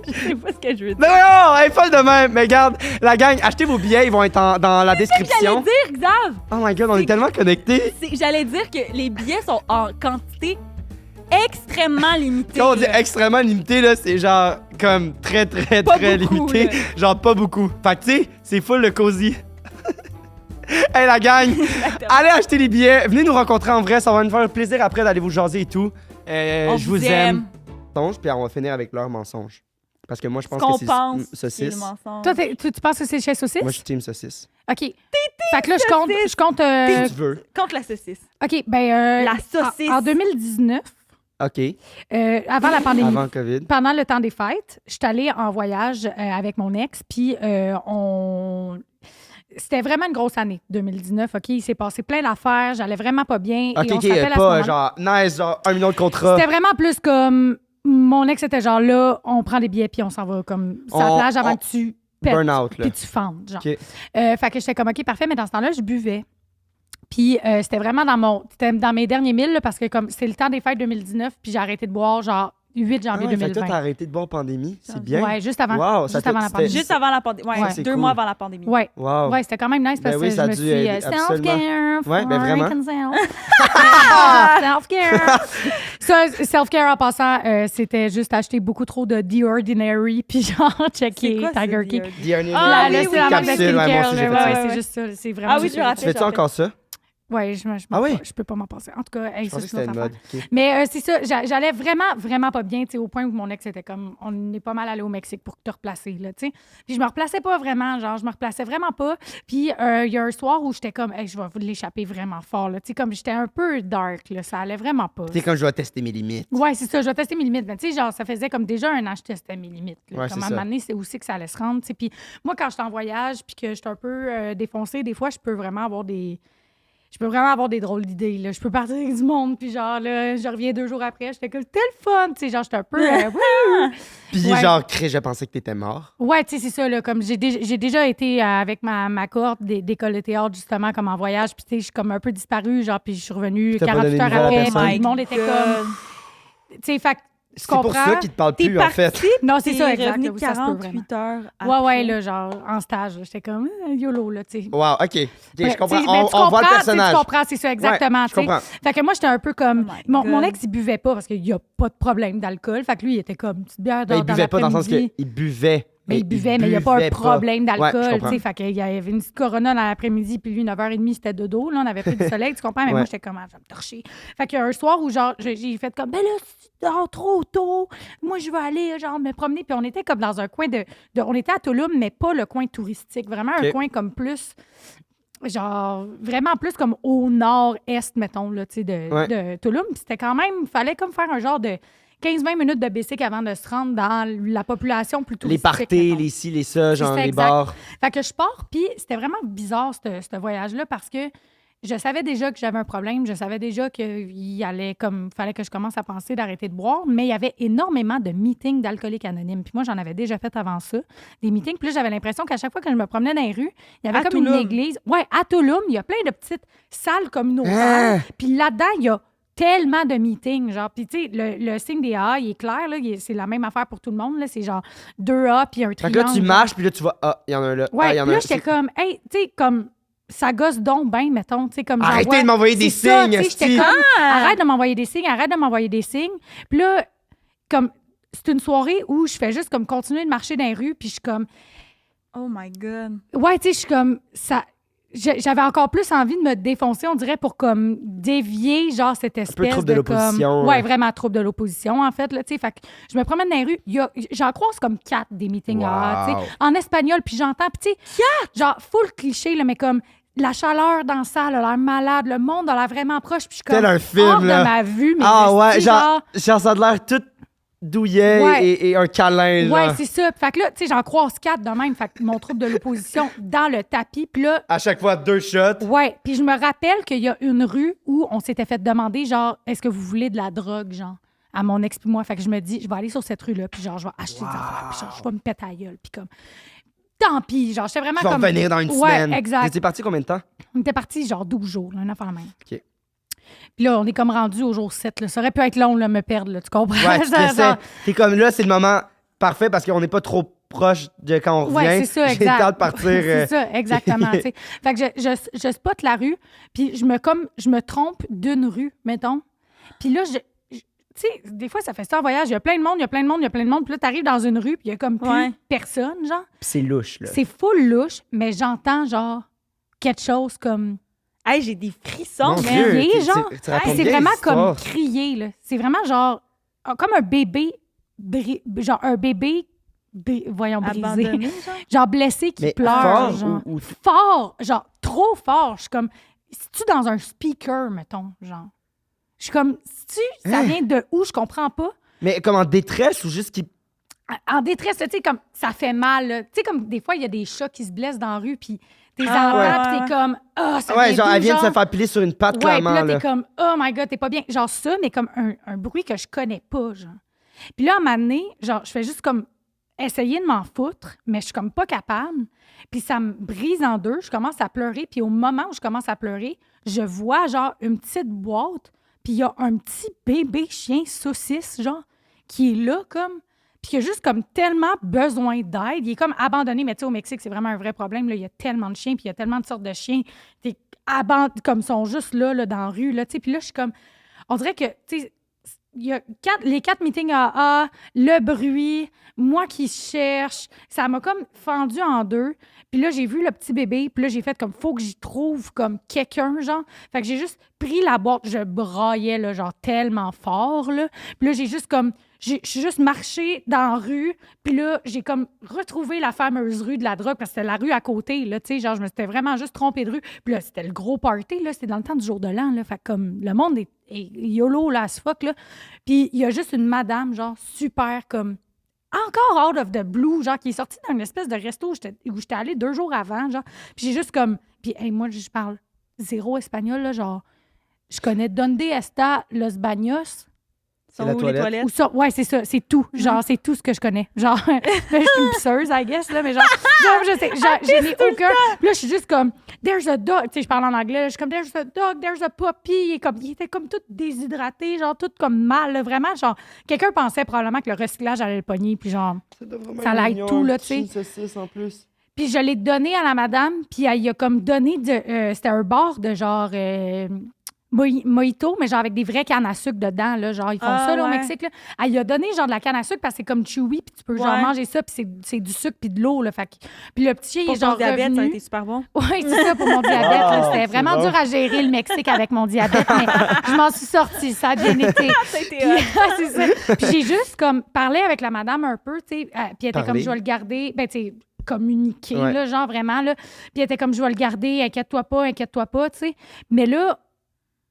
Je sais pas ce que je veux dire. Mais non, elle est folle de même. Mais regarde, la gang, achetez vos billets, ils vont être dans la J'allais description. dire, Xav! Oh my god, on est C'est- tellement connectés. J'allais dire que les billets sont en quantité extrêmement limitée. Quand on dit là. extrêmement limité, là, c'est genre comme très, très, Pas très beaucoup, limité. là. Genre pas beaucoup. Fait que tu sais, c'est full le cosy. Hey la gang, allez acheter les billets, venez nous rencontrer en vrai, ça va nous faire plaisir après d'aller vous jaser et tout. On Je vous aime. Mensonge, puis on va finir avec leur mensonge. Parce que moi je Ce pense qu'on que c'est pense, c'est le saucisse. mensonge. Toi, tu penses que c'est chez Saucisse? Moi je suis team saucisse. OK. Fait que là, je compte. Si tu veux. Contre la saucisse. OK, ben. La saucisse. En 2019, OK. avant la pandémie. Avant le COVID. Pendant le temps des fêtes, je suis allée en voyage avec mon ex, puis c'était vraiment une grosse année, 2019, OK? Il s'est passé plein d'affaires, j'allais vraiment pas bien. OK, et on OK, se rappelle à ce pas moment-là- genre nice, genre 1 million de contrats. C'était vraiment plus comme... Mon ex était genre là, on prend des billets, puis on s'en va comme sur la On- plage avant on- que tu pètes, Burnout, là. puis tu fendes, genre. OK. Fait que j'étais comme, OK, parfait, mais dans ce temps-là, je buvais. Puis c'était vraiment c'était dans mes derniers 1000, là, parce que comme c'est le temps des fêtes 2019, puis j'ai arrêté de boire genre 8 Ah janvier ouais, fait que toi, 2020. t'as arrêté de boire pandémie. C'est bien. Ouais, juste avant. Wow, ça juste t'a- avant la c'était- pandémie. Juste avant la pandémie. Ouais, Ça, c'est 2 cool. mois avant la pandémie. Ouais. Wow. Ouais, c'était quand même nice parce Ben oui, que ça je a me dû suis aider, self-care. Ouais, ben vraiment. Self-care. Ça, self-care en passant, c'était juste acheter beaucoup trop de The Ordinary puis genre C'est checker quoi, ça, Tiger The King. Ordinary? The Ordinary. Ah, Là, oui, c'est la marque de Capsule, ouais, moi skincare. aussi, j'ai fait ouais, ça. ouais, ouais. c'est juste ça. C'est vraiment Ah oui, juste je me ça. rappelle. Tu fais-tu encore ça? Ouais, Ah oui? je peux pas m'en passer. En tout cas, hey, Je ça, pensais que c'est c'était une une autre mode. affaire. OK. Mais c'est ça, j'allais vraiment pas bien, tu sais, au point où mon ex était comme, on est pas mal allé au Mexique pour te replacer, là, tu sais. Puis je me replaçais pas vraiment, genre, je me replaçais vraiment pas. Puis il y a un soir où j'étais comme, hey, je vais l'échapper vraiment fort, là, tu sais, comme j'étais un peu dark, là, ça allait vraiment pas. Tu sais, quand je dois tester mes limites. Ouais, c'est ça, je vais tester mes limites. Mais tu sais, genre, ça faisait comme déjà un an que je testais mes limites. Là. Ouais, Comme c'est à un ça. moment donné, c'est aussi que ça allait se rendre, tu sais. Puis moi, quand je suis en voyage puis que je suis un peu défoncée, des fois, je peux vraiment avoir des drôles d'idées, là. Je peux partir avec du monde, puis genre, là, je reviens 2 jours après, j'étais comme, tel fun, tu sais, genre, j'étais un peu... wouhou! Puis Ouais. genre, je pensais que t'étais mort. Ouais, tu sais, c'est ça, là, comme j'ai déjà été avec ma cohorte d'école de théâtre, justement, comme en voyage, puis tu sais, je suis comme un peu disparue, genre, puis je suis revenue T'as pas 48 donné heures de nouvelles à après, personne? puis le monde était comme... Tu sais, fait que tu C'est pour comprends? ça qu'il te parle T'es plus, en fait. parti, Non, c'est ça, t'es exact. revenu là, oui, ça se peut vraiment. 48 heures Ouais, après. ouais, là, genre, en stage, là, j'étais comme, YOLO, là, tu sais. Wow, OK. OK, Ouais, je comprends. tu sais, mais tu On voit le comprends, tu sais, personnage. Tu comprends, c'est ça, exactement. Ouais, je tu sais. comprends. Fait que moi, j'étais un peu comme. Oh my Mon God. ex, il buvait pas parce qu'il n'y a pas de problème d'alcool. Fait que lui, il était comme une petite bière Ben, il buvait pas dans le sens l'après-midi. qu'il buvait. Mais il buvait, mais il n'y a pas un buvait problème Ouais, je d'alcool. comprends. Tu sais, fait qu'il y avait une petite Corona dans l'après-midi, puis lui, 9h30, c'était dodo. Là, on avait pris du soleil, tu comprends? Mais Ouais. moi, j'étais comme, ah, je vais me torcher. Fait qu'il y a un soir où, genre, j'ai fait comme, ben là, tu dors trop tôt. Moi, je vais aller, genre, me promener. Puis on était comme dans un coin on était à Tulum, mais pas le coin touristique. Vraiment un OK. coin comme plus. Genre, vraiment plus comme au nord-est, mettons, là, tu sais, de Tulum. Puis c'était quand même, il fallait comme faire un genre de 15-20 minutes de bicycle avant de se rendre dans la population plus Les touristique. parties, mettons. les ci, les ça, genre C'est les exact. bars. Fait que je pars, puis c'était vraiment bizarre, ce voyage-là, parce que je savais déjà que j'avais un problème. Je savais déjà qu'il fallait que je commence à penser d'arrêter de boire, mais il y avait énormément de meetings d'alcooliques anonymes. Puis moi, j'en avais déjà fait avant ça, des meetings. Puis là, j'avais l'impression qu'à chaque fois que je me promenais dans les rues, il y avait À comme une Tulum. église. Ouais, à Tulum, il y a plein de petites salles communautaires. Ah! Puis là-dedans, il y a tellement de meetings, genre. Puis, tu sais, le signe des A, il est clair, là. C'est la même affaire pour tout le monde, là. C'est genre 2 A puis un Fait triangle. que là, tu marches, puis là, tu vois, ah, il y en a un là. Ouais, Ah, il y en puis a là, un. j'étais comme, hey, tu sais, comme, ça gosse donc bien, mettons, tu sais, comme Arrêtez j'envoie- de m'envoyer des C'est ça, signes, tu sais, j'étais esti. comme, arrête de m'envoyer des signes, arrête de m'envoyer des signes. Puis là, comme, c'est une soirée où je fais juste comme continuer de marcher dans les rues, puis je suis comme, Oh my God. ouais, tu sais, je suis comme, ça. J'avais encore plus envie de me défoncer, on dirait, pour comme dévier, genre, cette espèce trouble de l'opposition, Comme, ouais. ouais, vraiment trouble de l'opposition, en fait, là, tu sais. Fait que je me promène dans les rues, j'en croise comme 4 des meetings AA, tu Wow. sais, en espagnol, puis j'entends, puis tu sais, genre, full cliché, là, mais comme, la chaleur dans la salle a l'air malade, le monde a l'air vraiment proche, puis je suis comme, Tel un film, hors là. de ma vue, mais Ah ouais, esti, genre, ça a l'air tout douillet Ouais. et un câlin, ouais, genre. c'est ça. Fait que là, tu sais, j'en croise 4 de même, fait que mon trouble de l'opposition dans le tapis, puis là, À chaque fois, 2 shots. ouais, puis je me rappelle qu'il y a une rue où on s'était fait demander, genre, est-ce que vous voulez de la drogue, genre, à mon ex puis moi. Fait que je me dis, je vais aller sur cette rue-là, puis genre, je vais acheter des affaires, puis genre, je vais me péter la gueule, puis comme, tant pis, genre, j'étais vraiment Tu vas comme... revenir dans une Ouais, semaine. exact. T'es parti combien de temps? On était partis, genre, 12 jours, là, une affaire la même. OK. Puis là, on est comme rendu au jour 7, là. Ça aurait pu être long, là, me perdre, là, tu comprends? Ouais, tu Ça, t'essaies. genre, T'es comme là, c'est le moment parfait parce qu'on n'est pas trop proche de quand on revient. Ouais, c'est ça, J'ai exact. le temps de partir. C'est ça, exactement. tu sais. Fait que je spotte la rue, puis je me trompe d'une rue, mettons. Puis là, tu sais, des fois, ça fait ça en voyage. Il y a plein de monde, il y a plein de monde, il y a plein de monde. Puis là, t'arrives dans une rue, puis il y a comme plus Ouais. personne, genre. Puis c'est louche, là. C'est full louche, mais j'entends, genre, quelque chose comme... Hey, j'ai des frissons. Mon mais Dieu, rien, tu- genre. tu racontes C'est bien vraiment l'histoire. comme crier, là. C'est vraiment, genre, comme un bébé... genre, un bébé... voyons, brisé. Abandonné, genre. Genre blessé qui Mais pleure, fort genre. ou- Fort, genre trop fort. Je suis comme, si-tu dans un speaker, mettons, genre. Je suis comme, si-tu, ça Hein? vient de où, je comprends pas. Mais comme en détresse ou juste qui. En détresse, tu sais, comme, ça fait mal, là. Tu sais, comme, des fois, il y a des chats qui se blessent dans la rue, puis t'es Ah, entends, ouais. puis t'es comme, ah, ça Ouais, vient genre, d'où, elle vient de genre? se faire piler sur une patte, Ouais, clairement. puis là, là. t'es comme, oh my God, t'es pas bien. Genre ça, mais comme un bruit que je connais pas, genre. Puis là, à un moment donné, genre, je fais juste comme essayer de m'en foutre, mais je suis comme pas capable. Puis ça me brise en deux. Je commence à pleurer. Puis au moment où je commence à pleurer, je vois, genre, une petite boîte. Puis il y a un petit bébé chien saucisse, genre, qui est là, comme... Puis qui a juste comme tellement besoin d'aide. Il est comme abandonné, mais tu sais, au Mexique, c'est vraiment un vrai problème. Là. Il y a tellement de chiens, puis il y a tellement de sortes de chiens. Comme ils sont juste là, dans la rue. Là, tu sais. Puis là, je suis comme... On dirait que, tu sais, y a les 4 meetings AA, le bruit, moi qui cherche, ça m'a comme fendu en deux. Puis là, j'ai vu le petit bébé, puis là, j'ai fait comme, faut que j'y trouve comme quelqu'un, genre. Fait que j'ai juste pris la boîte, je braillais, là, genre, tellement fort, là. Puis là, j'ai juste comme, je suis juste marché dans la rue, puis là, j'ai comme retrouvé la fameuse rue de la drogue, parce que c'était la rue à côté, là, tu sais, genre, je me suis vraiment juste trompée de rue. Puis là, c'était le gros party, là, c'était dans le temps du jour de l'an, là. Fait que comme, le monde est YOLO, là, as fuck, là. Puis il y a juste une madame, genre, super, comme, encore out of the blue, genre, qui est sortie d'une espèce de resto où j'étais allée 2 jours avant, genre. Puis j'ai juste comme... Puis hey, moi, je parle zéro espagnol, là, genre... Je connais Donde está los baños? Sont la où les toilette? toilettes? Ou ça, ouais, c'est ça, c'est tout. Genre, c'est tout ce que je connais. Genre, là, je suis une pisseuse, I guess, là, mais genre, je sais, je n'ai aucun... Puis là, je suis juste comme, there's a dog. Tu sais, je parle en anglais, là, je suis comme, there's a dog, there's a puppy. Il était comme tout déshydraté, genre, tout comme mal, là, vraiment, genre, quelqu'un pensait probablement que le recyclage allait le pogner, puis genre, ça l'aide tout, là, tu sais. Saucisse en plus. Puis je l'ai donné à la madame, puis elle y a comme donné, c'était un bar de genre... mojito, mais genre avec des vraies cannes à sucre dedans, là, genre ils font ça là, au Mexique. Là. Elle lui a donné genre de la canne à sucre parce que c'est comme chewy, puis tu peux genre manger ça, puis c'est du sucre puis de l'eau. Là, fait puis le petit chien, il est genre diabète, revenu. ça a été super bon. Oui, c'est ça pour mon diabète. Là. C'était vraiment dur à gérer le Mexique avec mon diabète, mais je m'en suis sortie, ça a bien été. Ça a été Puis, c'est ça. Puis j'ai juste comme parlé avec la madame un peu, tu sais, puis elle était comme, je vais le garder, ben tu sais, communiquer, là, genre vraiment, là. Puis elle était comme, je vais le garder, inquiète-toi pas, tu sais. Mais là,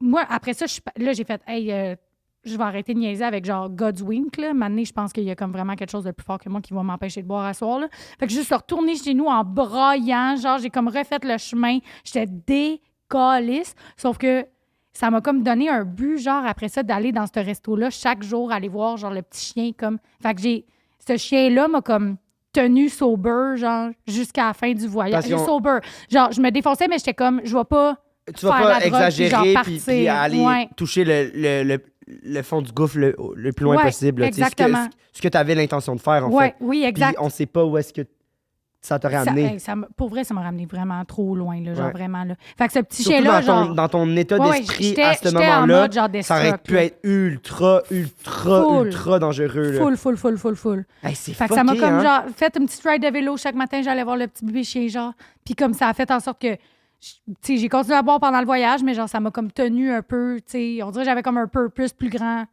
moi, après ça, j'ai fait, hey, je vais arrêter de niaiser avec genre God's Wink. Là. Maintenant, je pense qu'il y a comme vraiment quelque chose de plus fort que moi qui va m'empêcher de boire à soir. Là. Fait que je suis retournée chez nous en braillant. Genre, j'ai comme refait le chemin. J'étais décalisse. Sauf que ça m'a comme donné un but, genre, après ça, d'aller dans ce resto-là chaque jour, aller voir, genre, le petit chien. Comme... Fait que ce chien-là m'a comme tenu sober, genre, jusqu'à la fin du voyage. Sober. Genre, je me défonçais, mais j'étais comme, je vais pas. Tu vas pas exagérer puis aller ouais. toucher le fond du gouffre le plus loin possible. Là, exactement. Ce que tu avais l'intention de faire, en fait. Oui, exact. Puis on sait pas où est-ce que ça t'aurait amené. Pour vrai, ça m'a ramené vraiment trop loin, là, genre vraiment. Là. Fait que ce petit surtout chien-là, dans ton état d'esprit à ce moment-là, en mode, genre, ça aurait pu être ultra dangereux. Là. Full. Hey, c'est fait fucké, que ça m'a comme, hein? genre, fait une petite ride de vélo chaque matin, j'allais voir le petit bébé chien, genre. Puis comme ça a fait en sorte que j'ai continué à boire pendant le voyage, mais genre, ça m'a comme tenu un peu, tu sais, on dirait que j'avais comme un purpose plus grand.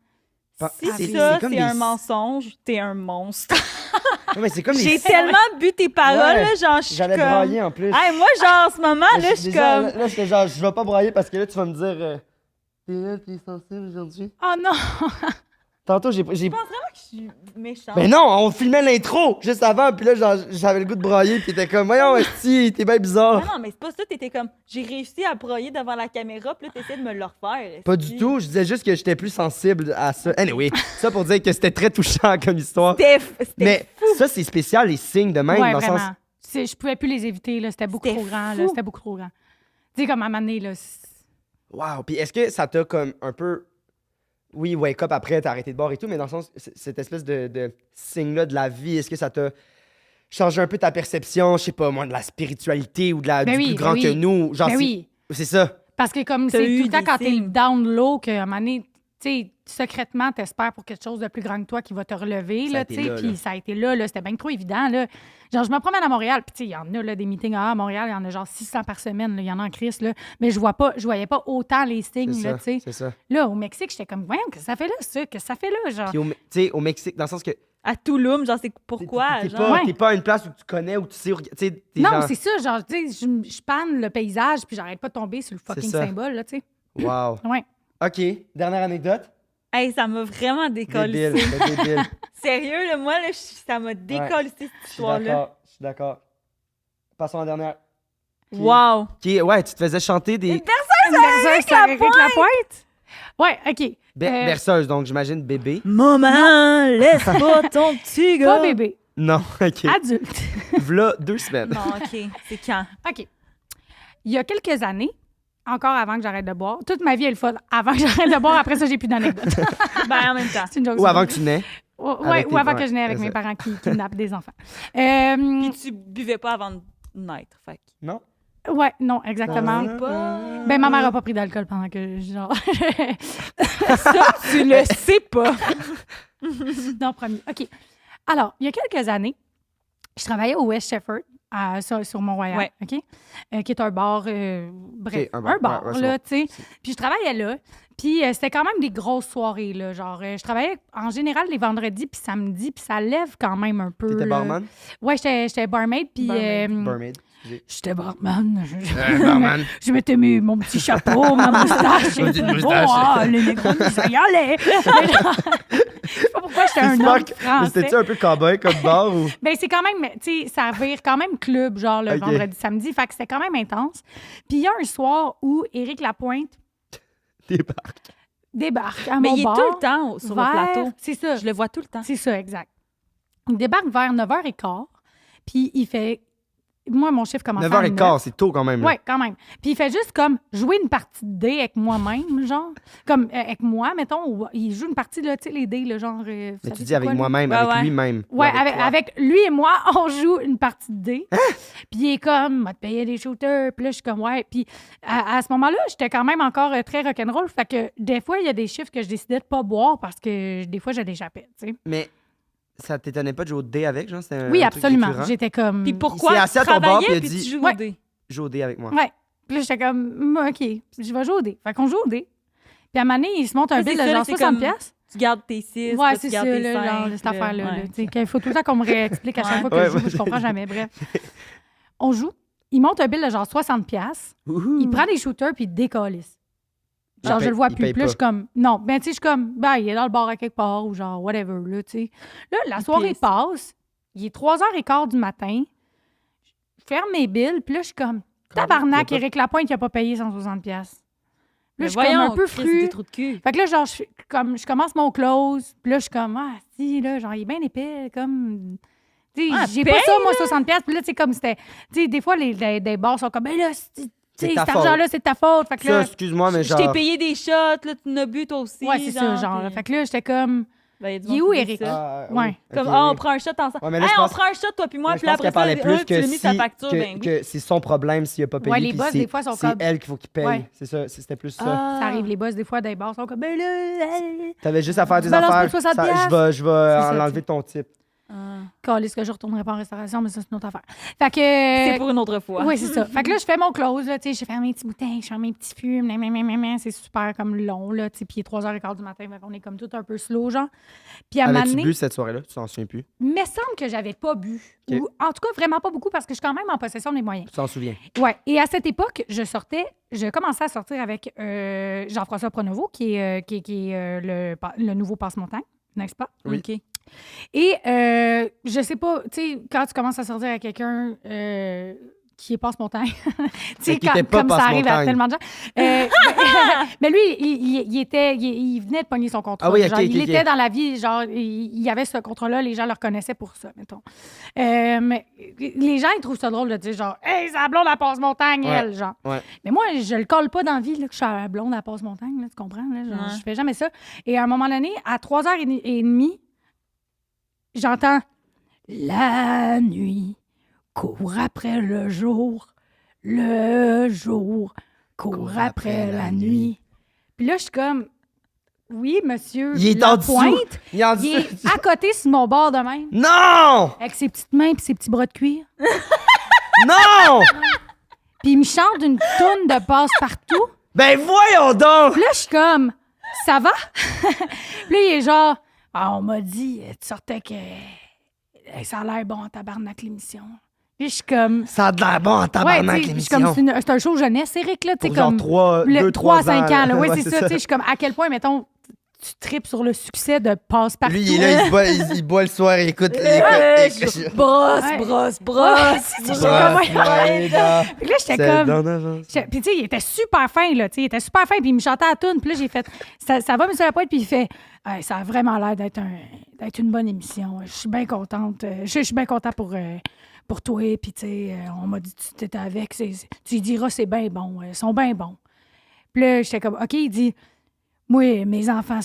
Si c'est un mensonge, t'es un monstre. Non, mais c'est comme J'ai tellement bu tes paroles, là, genre, je suis J'allais comme... brailler en plus. Hey, moi, genre, en ce moment, là, je suis comme... Là, j'étais genre, je vais pas brailler parce que là, tu vas me dire... T'es sensible aujourd'hui? Oh non! Tantôt, j'ai... Je pense vraiment que je suis méchante. Mais non, on filmait l'intro juste avant, puis là, genre, j'avais le goût de brailler, puis t'étais comme, voyons, esti, t'es bien bizarre. Non, mais c'est pas ça, t'étais comme, j'ai réussi à broyer devant la caméra, puis là, t'essaies de me le refaire. Pas du tout, je disais juste que j'étais plus sensible à ça. Anyway, ça pour dire que c'était très touchant comme histoire. C'était Mais ça, c'est spécial, les signes de même, ouais, dans le vraiment. sens... Je pouvais plus les éviter, là, c'était beaucoup trop grand, là, c'était beaucoup trop grand. Tu sais, comme à un moment donné, là... Wow, puis est-ce que ça t'a comme un peu... Oui, wake up après, t'as arrêté de boire et tout, mais dans le sens, cette espèce de signe-là de la vie, est-ce que ça t'a changé un peu ta perception, je sais pas, moi, de la spiritualité ou de du plus grand que nous? Genre, c'est ça. Parce que comme c'est tout le temps quand t'es down low, qu'à un moment donné, tu sais, secrètement, t'espères pour quelque chose de plus grand que toi qui va te relever, là, tu sais, puis ça a été là, c'était bien trop évident, là. Genre, je me promène à Montréal, puis tu sais, il y en a, là, des meetings à Montréal, il y en a genre 600 par semaine, il y en a en crise, là, mais je voyais pas autant les signes, là, tu sais. C'est ça. Là, au Mexique, j'étais comme, voyons, qu'est-ce que ça fait là, ça? Qu'est-ce que ça fait là, genre? Puis, tu sais, au Mexique, dans le sens que... À Tulum, genre, c'est pourquoi, T'es pas à une place où tu connais, où tu sais... Non, genre... c'est ça, genre, tu sais, je panne le paysage, puis j'arrête pas de tomber sur le fucking symbole, là, tu sais. Wow. Ouais. OK, dernière anecdote. Hey, ça m'a vraiment décollé. Débile. Sérieux, là, moi, là, ça m'a décollé cette histoire-là. Je suis d'accord. Passons à la dernière. Wow! Ouais, tu te faisais chanter des... Une berceuse avec la pointe? Ouais, OK. Berceuse, donc j'imagine bébé. Maman, laisse pas ton petit gars! Pas bébé. Non, OK. Adulte. V'là 2 semaines. Non, OK. C'est quand? OK. Il y a quelques années, encore avant que j'arrête de boire, toute ma vie est le fun. Avant que j'arrête de boire, après ça, j'ai plus d'anecdotes. Ben, en même temps. C'est une joke. Ou avant que tu nais. Ouais, ou avant que je naisse avec mes parents qui kidnappent des enfants. Puis tu buvais pas avant de naître, fait que... Non? Ouais, non, exactement. C'est pas... Ben, ma mère a pas pris d'alcool pendant que, genre... Ça, tu le sais pas. non, promis. OK. Alors, il y a quelques années, je travaillais au West Shefford, sur Mont-Royal, Ouais. OK? Qui est un bar, bref, OK, un bar, ouais, c'est là, bon. tu sais. Puis je travaillais là, puis c'était quand même des grosses soirées, là, genre, je travaillais en général les vendredis puis samedis, puis ça lève quand même un peu. T'étais là. barman? Ouais, j'étais barmaid, puis... Barmaid. Barmaid. excusez. J'étais barman. Barman. Je mettais mon petit chapeau, ma moustache. Une petite Oh, moustache. ah, le négro, ça y allait. Mais genre, je sais pas pourquoi j'étais un homme Mais français. c'était-tu un peu cowboy comme bar ou. Ben, c'est quand même, tu sais, ça vire quand même club, genre le Ok. vendredi, samedi. Fait que c'était quand même intense. Puis il y a un soir où Éric Lapointe débarque à Mais mon il est bar. tout le temps sur le vers- plateau. C'est ça. Je le vois tout le temps. C'est ça, exact. Il débarque vers 9h15. Puis il fait. Moi, mon chiffre commence à 9h15, c'est tôt quand même. là. Oui, quand même. Puis il fait juste comme jouer une partie de dés avec moi-même, genre. Comme avec moi, mettons. Ou il joue une partie, là, tu sais, les dés, là, genre. Mais tu dis avec moi-même, Ouais, avec ouais. lui-même. Ouais, Ou toi. avec lui et moi, on joue une partie de dés. Puis il est comme, m'a te payer des shooters. Puis là, je suis comme, ouais. Puis à ce moment-là, j'étais quand même encore très rock'n'roll. Fait que des fois, il y a des chiffres que je décidais de pas boire parce que des fois, je l'échappais, tu sais. Mais ça t'étonnait pas de jouer au dé avec, genre? C'était Oui, un truc absolument. récurrent? J'étais comme. Puis s'est pourquoi assis tu à ton bar, puis il a travaillais puis dit- tu joues Ouais. au dé? Joue au dé avec moi. Ouais. Puis là, j'étais comme, OK, je vais jouer au dé. Fait qu'on joue au dé. Puis à un moment donné, il se monte un Ouais, bill c'est de ça, genre c'est 60 comme- piastres. Tu gardes tes 6, Ouais, tu c'est gardes ça, tes là, 5. genre, cette affaire-là. là, ouais. tu sais, qu'il faut tout le temps qu'on me réexplique à chaque Ouais. fois que Ouais, je joue, ouais. je comprends jamais. Bref. On joue, il monte un bill de genre 60 piastres, il prend des shooters puis il décalisse. Genre, je le vois il plus. paye Puis là, pas. je suis comme, non, ben, tu sais, je suis comme, ben, il est dans le bar à quelque part ou genre, whatever, là, tu sais. Là, la Il soirée pisse. passe, il est 3h15 du matin, je ferme mes billes, puis là, je suis comme, tabarnak, Il a pas- Éric Lapointe, il a pas payé 160 piastres. Là, Mais je suis comme un voyons, peu Christ, fru. des trous de cul. Fait que là, genre, je commence mon close, puis là, je suis comme, ah, si, là, genre, il est bien épais, comme. Tu sais, Ah, j'ai pas paye, ça, moi, 60$, puis là, tu sais, comme c'était. Tu sais, des fois, les bars sont comme, ben là, tu sais, ta cet argent-là, c'est de ta faute. Fait que Ça, là. excuse-moi, mais Je t'ai genre. payé des shots, là, tu n'as bu toi aussi. Ouais, c'est ça, genre. puis- Fait que là, j'étais comme. Ben, y a du Il est monde où, qui dit Éric? ça. Ah, Ouais. oui, Comme, ok, ah, on oui. prend un shot ensemble. Ouais, mais là, Hey, je on pense- prend un shot, toi puis moi, Ouais, puis je pense après qu'elle ça, parlait plus tu que l'as mis sa si- facture, que- ben oui. que c'est son problème s'il a pas payé. Ouais, les puis boss, c'est- des fois, sont c'est comme- elle qu'il faut qu'il paye. Ouais. C'est ça, c'était plus ça. Ah. Ça arrive, les boss, des fois, des bars sont comme, ben là. T'avais juste à faire des balances affaires. pas 60 Ça, piastres. je vais C'est ça, enlever tu- ton type. Ah. Calisse que je retournerai pas en restauration, mais ça, c'est une autre affaire. Fait que. C'est pour une autre fois. Oui, c'est ça. Fait que là, je fais mon close, là, tu sais, je fais mes petits bouteilles, je fais mes petits fumes, c'est super comme long, là, tu sais, puis il est 3h15 du matin, fait qu'on est comme tout un peu slow, genre. Puis à un moment Avais-tu donné, bu cette soirée-là? Tu t'en souviens plus? il me semble que j'avais pas bu. OK. Ou, en tout cas, vraiment pas beaucoup, parce que je suis quand même en possession de mes moyens. Tu t'en souviens? Ouais. Et à cette époque, je commençais à sortir avec Jean-François Pronovo, qui est le nouveau Passe-Montagne, n'est-ce pas? Oui. OK. Et je sais pas, tu sais, quand tu commences à sortir avec quelqu'un qui est passe-montagne, tu sais, qui était pas comme ça arrive à passe-montagne. tellement de gens. Mais lui, il venait de pogner son contrat. Ah oui, ok, Genre, il ok, était ok. dans la vie, genre, il y avait ce contrat-là, les gens le reconnaissaient pour ça, mettons. Mais les gens, ils trouvent ça drôle de dire, genre, hey, c'est la blonde à passe-montagne, Ouais. elle, genre. Ouais. Mais moi, je le colle pas dans la vie, là, que je suis la blonde à passe-montagne, là, tu comprends? Là, genre, Ouais. je fais jamais ça. Et à un moment donné, à 3h30, j'entends la nuit court après le jour court après la nuit. Puis là, je suis comme, oui, monsieur, Il est en dessous. Lapointe, Il est en il dessous. est à côté sur mon bord de même, Non! avec ses petites mains puis ses petits bras de cuir. Non! Puis il me chante une toune de passe-partout. Ben voyons donc! Puis là, je suis comme, ça va? Puis là, il est genre, ah, on m'a dit, tu sortais que ça a l'air bon en tabarnak l'émission. Puis je suis comme, Ça a de l'air bon en tabarnak, tu sais, je suis comme, l'émission. c'est un show jeunesse, Eric, là, tu sais, Pour genre comme 3 3 à 5 ans. Là. Oui, Ouais, c'est ça, tu sais, je suis comme, à quel point, mettons, tu tripes sur le succès de Passe-Partout. Lui, il est là, il boit le soir, il écoute. Brosse, Ouais. brosse, Ouais, brosse. c'est ça, Brosse, comme, ouais, gars. Puis là, j'étais C'est comme, dans l'avance. puis tu sais, il était super fin, là, tu sais, il était super fin, puis il me chantait à la toune, puis là, j'ai fait, ça va, monsieur Lapointe, puis il fait, hey, ça a vraiment l'air d'être une bonne émission, je suis bien contente, je suis bien content pour toi, puis tu sais, on m'a dit que tu étais avec, tu lui diras, c'est bien bon, ils sont bien bons. Puis là, j'étais comme, OK, il dit, moi, mes enfants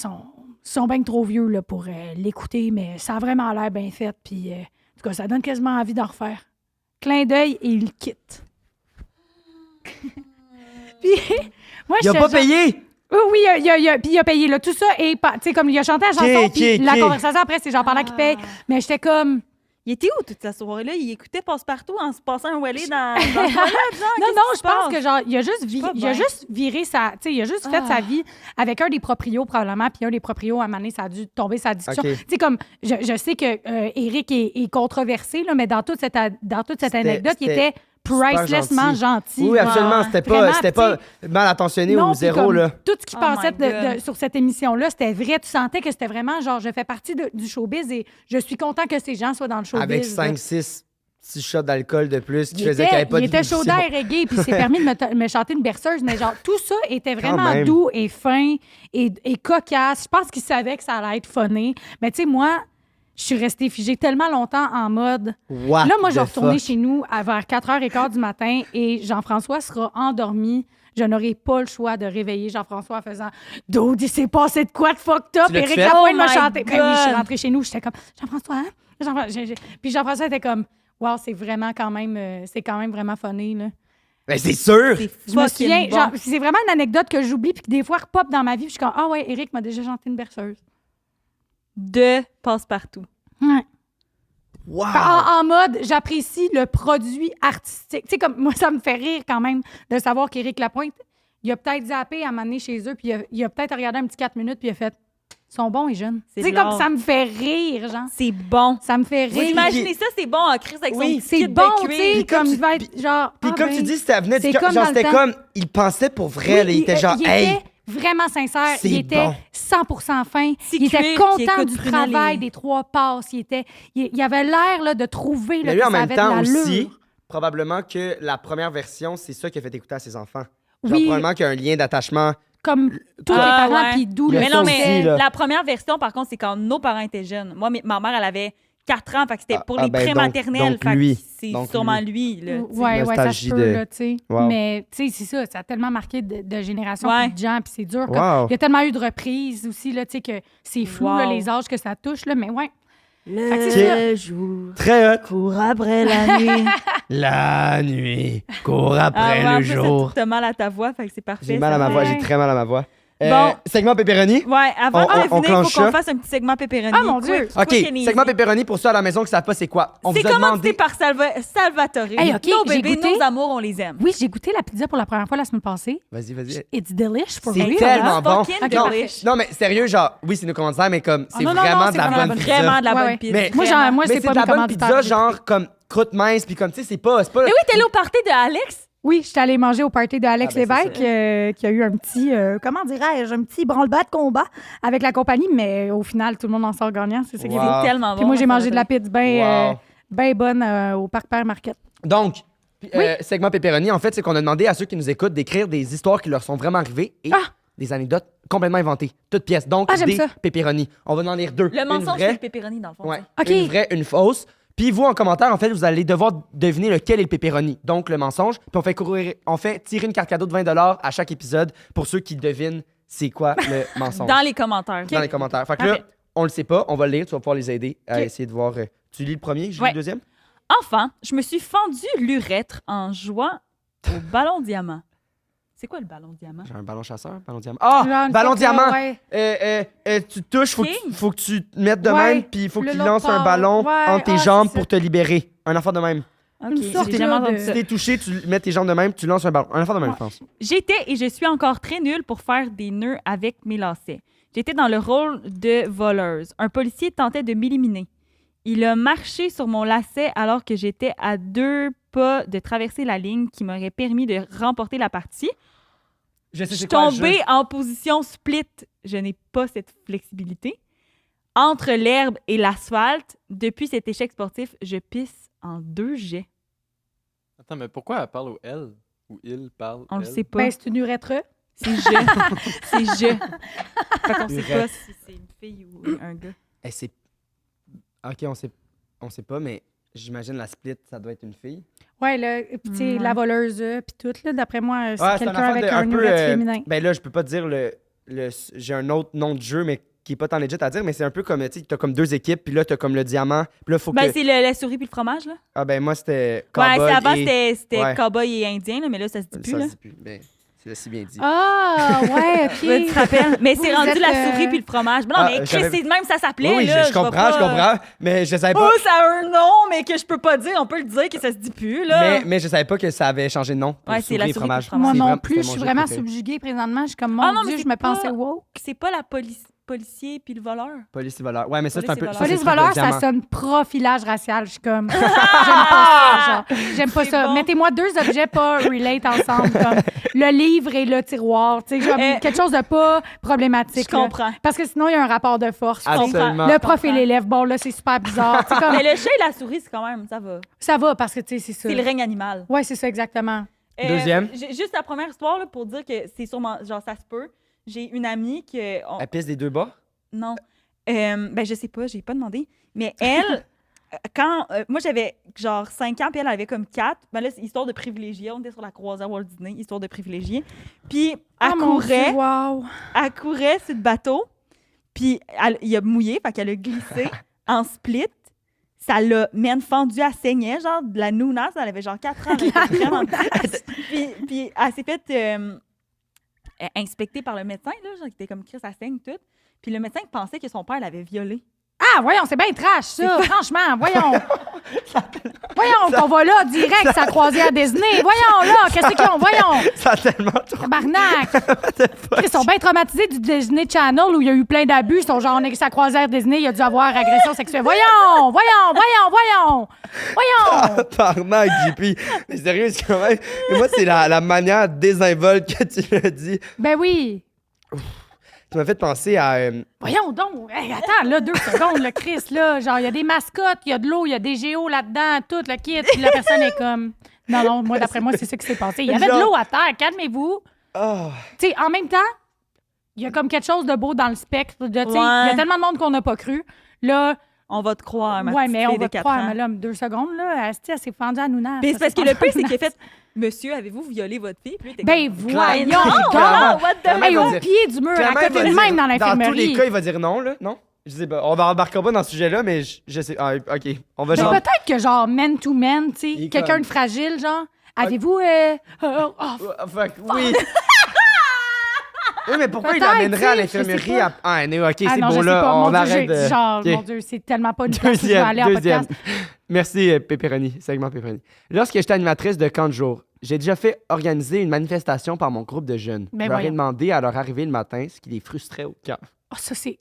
sont bien trop vieux, là, pour l'écouter, mais ça a vraiment l'air bien fait, puis en tout cas, ça donne quasiment envie d'en refaire. Clin d'œil, et il quitte. Puis moi, Il a j'étais pas genre- payé! Oui, puis il a payé. Là, tout ça, et tu sais, comme il a chanté la chanson, puis la conversation après, c'est genre pendant qu'il paye. Mais j'étais comme... Il était où toute sa soirée-là? Il écoutait Passe-Partout en se passant un wellé dans le toilette, genre? Non, je pense que genre, il a juste, pas il a bien. juste viré sa... Tu sais, il a juste fait sa vie avec un des proprios, probablement, puis un des proprios, à un moment donné, ça a dû tomber sa discussion. Ok. Tu sais, comme, je sais que Eric est controversé, là, mais dans toute cette anecdote, il était pricelessement gentil. Oui, absolument. Ouais. C'était pas mal attentionné Non, ou puis zéro, comme là. tout ce qu'il Oh pensait my God. sur cette émission-là, c'était vrai. Tu sentais que c'était vraiment genre, je fais partie du showbiz et je suis content que ces gens soient dans le showbiz. Avec là. 5, 6, 6 shots d'alcool de plus qui Il faisaient qu'il n'y avait pas il de était chaud d'air reggae, puis il s'est permis de me chanter une berceuse, mais genre, tout ça était vraiment même. doux et fin et cocasse. Je pense qu'il savait que ça allait être funné. Mais tu sais, moi, je suis restée figée tellement longtemps en mode... What Là, moi, je vais the retourner fuck? chez nous vers 4h15 du matin et Jean-François sera endormi. Je n'aurai pas le choix de réveiller Jean-François en faisant « Dude, il s'est passé de quoi de fucked up? Tu l'as-tu Éric fait? Lapointe Oh m'a my chanté. » Ben oui, je suis God. rentrée chez nous. J'étais comme « Jean-François, hein? Puis Jean-François était comme « Wow, c'est vraiment quand même... c'est quand même vraiment funny, là. » Ben, c'est sûr! C'est Je me souviens, fucking bon. genre, c'est vraiment une anecdote que j'oublie puis que des fois repop dans ma vie. Puis je suis comme « Ah ouais, Éric m'a déjà chanté une berceuse. De Passe-Partout. » Ouais. Wow! En mode, j'apprécie le produit artistique. Tu sais, comme moi, ça me fait rire quand même de savoir qu'Éric Lapointe, il a peut-être zappé à m'amener chez eux, puis il a peut-être regardé un petit 4 minutes, puis il a fait « Ils sont bons, les jeunes. » C'est Tu sais, de comme l'art. ça me fait rire, genre. C'est bon. Ça me fait Vous rire. imaginez ça, c'est bon en crise avec son Oui, petit C'est kit bon, de tu cuir. sais, comme comme tu- il va être genre... Puis ah comme ben, tu dis, ça venait du c'est cœur. comme Genre, dans le c'était temps. comme... Il pensait pour vrai, là. Il était genre, il hey! était vraiment sincère. C'est Il était bon. 100% fin. Petit Il était cuir qui content écoute du Prunella travail et- des 3 passes. Il avait l'air là, de trouver là, Mais lui, que en ça même avait temps de l'allure. aussi, probablement que la première version, c'est ça qu'il a fait écouter à ses enfants. Genre, Oui. probablement qu'il y a un lien d'attachement. Comme tous les Ah, parents, ouais. puis d'où Il y a le Mais non, ça mais aussi, là. la première version, par contre, c'est quand nos parents étaient jeunes. Moi, ma mère, elle avait 4 ans, fait que c'était pour les ben, prématernelles. donc fait que lui. c'est Donc sûrement lui. lui. Là, tu sais. Ouais, ça Nostalgie se peut, de- là, tu sais. Wow. Mais, tu sais, c'est ça, ça a tellement marqué de génération Ouais. puis de gens, puis c'est dur. comme- Wow. Il y a tellement eu de reprises aussi, là, tu sais, que c'est flou, Wow. là, les âges que ça touche, là, mais ouais. Le Fait que c'est jour Très hot. court après la nuit. La nuit court après en le plus, jour. t'as mal à ta voix, fait que c'est parfait. J'ai mal à ça ma fait- voix, j'ai très mal à ma voix. Bon. Segment pepperoni. Ouais, avant On de finir, il clenche faut qu'on ça. fasse un petit segment pepperoni. Ah, mon Dieu. OK, Quick and easy. segment pepperoni pour ceux à la maison qui ne savent pas c'est quoi. On C'est vous a commandité demandé... par Salvatore. Hey, OK, nos j'ai bébés, goûté. nos amours, on les aime. Oui, j'ai goûté la pizza pour la première fois la semaine passée. Vas-y. It's delish for C'est real. tellement hein? bon. Fucking Non, delish. non, mais sérieux, genre, oui, c'est nos commanditaires, mais comme, c'est non, non, vraiment non, de c'est la vraiment bonne la pizza. Vraiment de la Ouais, bonne ouais. pizza. Mais- Moi, Vraiment. moi Mais c'est c'est pas de la mes bonne commanditaires. pizza, genre, comme croûte mince, puis comme, tu sais, c'est pas... Mais oui, t'es allé au party de Alex? Oui, je suis allée manger au party de Alex Ah, ben, c'est Lévesque, qui a eu un petit, comment dirais-je, un petit branle-bas de combat avec la compagnie, mais au final, tout le monde en sort gagnant. C'est ça qui est Wow. bien. C'est tellement bon. Puis moi, j'ai ça, mangé de la Salvatore. pizza bien Wow. bonne au Parc Père Market. Donc, segment pepperoni, en fait, c'est qu'on a demandé à ceux qui nous écoutent d'écrire des histoires qui leur sont vraiment arrivées et Ah! des anecdotes complètement inventées, toutes pièces. Donc, Ah, j'aime des ça. pepperoni. On va en lire 2. Le mensonge, une c'est le vraie, pepperoni, dans le fond. ouais, ça. OK. une vraie, une fausse. Puis vous, en commentaire, en fait, vous allez devoir deviner lequel est le pepperoni. Donc, le mensonge. Puis on fait tirer une carte cadeau de 20$ à chaque épisode pour ceux qui devinent c'est quoi le mensonge. Dans les commentaires. Dans les commentaires. Fait que là, Parfait. on le sait pas, on va le lire, tu vas pouvoir les aider à OK. essayer de voir. Tu lis le premier, je lis Ouais. le deuxième? Enfin, je me suis fendu l'urètre en jouant au ballon diamant. C'est quoi le ballon diamant? J'ai un ballon chasseur, ballon diamant. Ah! Genre une Ballon sorte, là, diamant! ouais. Tu touches, faut King. faut que tu te mettes de Ouais. même, puis il faut Le qu'il l'autre lance un part. ballon Ouais. entre tes Ah, jambes c'est ça. pour te libérer. Un enfant de même. Ok, Une sorte, j'ai jamais là, entendu de- ça. Si t'es touché, tu mets tes jambes de même, tu lances un ballon. Un enfant de même, Ouais. je pense. J'étais et je suis encore très nulle pour faire des nœuds avec mes lacets. J'étais dans le rôle de voleuse. Un policier tentait de m'éliminer. Il a marché sur mon lacet alors que j'étais à 2 pas de traverser la ligne qui m'aurait permis de remporter la partie. Je sais Je suis tombée en position split. Je n'ai pas cette flexibilité. Entre l'herbe et l'asphalte, depuis cet échec sportif, je pisse en 2 jets. Attends, mais pourquoi elle parle au elle ou il parle On le elle? sait pas. Ben, c'est une urètre. C'est je. C'est je. Fait qu'on sait Urètre. pas si c'est une fille ou un gars. C'est... OK, on sait pas, mais j'imagine la split, ça doit être une fille. Ouais, là, puis tu sais, Ouais. la voleuse, puis tout, là, d'après moi, c'est Ouais, quelqu'un affaire avec de- un peu, urètre féminin. Ben là, je peux pas te dire j'ai un autre nom de jeu, mais qui est pas tant legit à dire, mais c'est un peu comme, tu sais, t'as comme 2 équipes, puis là, t'as comme le diamant, puis là, faut Ben, que... c'est la souris puis le fromage, là. Ah ben moi, c'était Ouais, cowboy avant, et... c'était Ouais. cowboy et indien, là, mais là, ça se dit plus, Ça là. se dit plus. Ben, Tu l'as si bien dit. Ah, ouais, OK. Tu te rappelles? Mais c'est Vous rendu êtes, la souris puis le fromage. Mais non, Ah, mais Chris, j'avais- c'est de même ça s'appelait. Oui, là, je comprends, je comprends. Mais je savais pas. Oh, ça a un nom, mais que je peux pas dire. On peut le dire que ça se dit plus, là. Mais je savais pas que ça avait changé de nom. Pour Ouais, c'est la souris et souris et fromage. le fromage. Moi C'est non vraiment- plus, c'était je mon suis jeu vraiment préféré. subjuguée présentement. Je suis comme, mon Ah non, mais Dieu, c'est je me pas- pensais woke. C'est pas la policier puis le voleur. Police et voleur. Ouais, mais ça, c'est un peu. Police et ça, c'est Police le truc voleur, de ça diamant. sonne profilage racial. Je suis comme, j'aime pas ça, genre. J'aime pas C'est ça. bon. Mettez-moi 2 objets pas relate ensemble, comme le livre et le tiroir. Tu sais, genre, quelque chose de pas problématique. Je comprends. là. Parce que sinon, il y a un rapport de force. tu sais. Absolument. Le prof et l'élève, bon, là, c'est super bizarre. Tu sais, comme, Mais le chat et la souris, c'est quand même, ça va. ça va parce que, tu sais, c'est ça. C'est le règne animal. Ouais, c'est ça, exactement. Deuxième. Juste la première histoire là, pour dire que c'est sûrement, genre, ça se peut. J'ai une amie que. La piste des deux bas. Non. Ben, je sais pas, j'ai pas demandé. Mais elle, quand. Moi, j'avais genre 5 ans, puis elle avait comme 4. Ben là, c'est histoire de privilégié. On était sur la croisière Walt Disney, histoire de privilégié. Puis, elle Ah, mon Dieu, courait. wow. Elle courait sur le bateau, puis il a mouillé, fait qu'elle a glissé en split. Ça l'a même fendu, elle saignait, genre de la nounasse. Elle avait genre 4 ans. Elle était vraiment petite. Puis elle s'est fait inspecter par le médecin, là, genre qui était comme Chris, ça saigne tout. Puis le médecin pensait que son père l'avait violée. Ah, voyons, c'est bien trash, ça. Franchement, voyons. Voyons qu'on va là, direct, sa croisière Disney. Voyons, là, qu'est-ce qu'ils ont? Voyons. Ça a tellement trop. Tabarnak! Ils sont bien traumatisés du Disney Channel où il y a eu plein d'abus. Ils sont genre, on est sa croisière Disney, il a dû avoir agression sexuelle. Voyons! Tabarnak, JP. Mais sérieux, c'est quand même. Mais moi, c'est la manière désinvolte que tu l'as dit. Ben oui. Tu m'as fait penser à. Voyons donc. Hey, attends, là, 2 secondes, le Chris, là. Genre, il y a des mascottes, il y a de l'eau, il y a des géos là-dedans, tout le kit. Puis la personne est comme. Non, moi, d'après moi, c'est ça qui s'est passé. Il y avait de l'eau à terre, calmez-vous. Oh. Tu sais, en même temps, il y a comme quelque chose de beau dans le spectre. Tu sais, il y Ouais. a tellement de monde qu'on n'a pas cru. Là, On va te croire, ma ouais, petite mais fille on de va te 4 croire, ans. mais là, 2 secondes, là, elle s'est fendue à Nouna. Puis c'est parce que le pire, c'est qu'il a fait Monsieur, avez-vous violé votre fille? Puis lui, il était Ben comme, voyons non, donc! what the Hey, il va au dire- pied du mur, à Clairement, il côté va de dire- même dans Dans tous les l'infirmerie. cas, il va dire non, là. Non? Je sais pas. On embarquera pas dans ce sujet-là, mais je sais. Ah, OK. On va Mais genre. peut-être que genre, man to man, tu Il sais, est quelqu'un comme- de fragile, genre, avez-vous... Fuck, oui. Oui, mais pourquoi il Peut-être, l'amènerait à tu sais, je sais l'infirmerie? pas. Ah, OK, Ah c'est non, bon, je sais là. pas. Mon On Dieu, arrête de. genre, OK. mon Dieu, c'est tellement pas une place où je vais aller en Deuxième. podcast. Merci, Pepperoni. Segment Pepperoni. Lorsque j'étais animatrice de camp de jour, j'ai déjà fait organiser une manifestation par mon groupe de jeunes. Ben je leur ai voyons. demandé à leur arrivée le matin ce qui les frustrait au camp. Oh, ça, c'est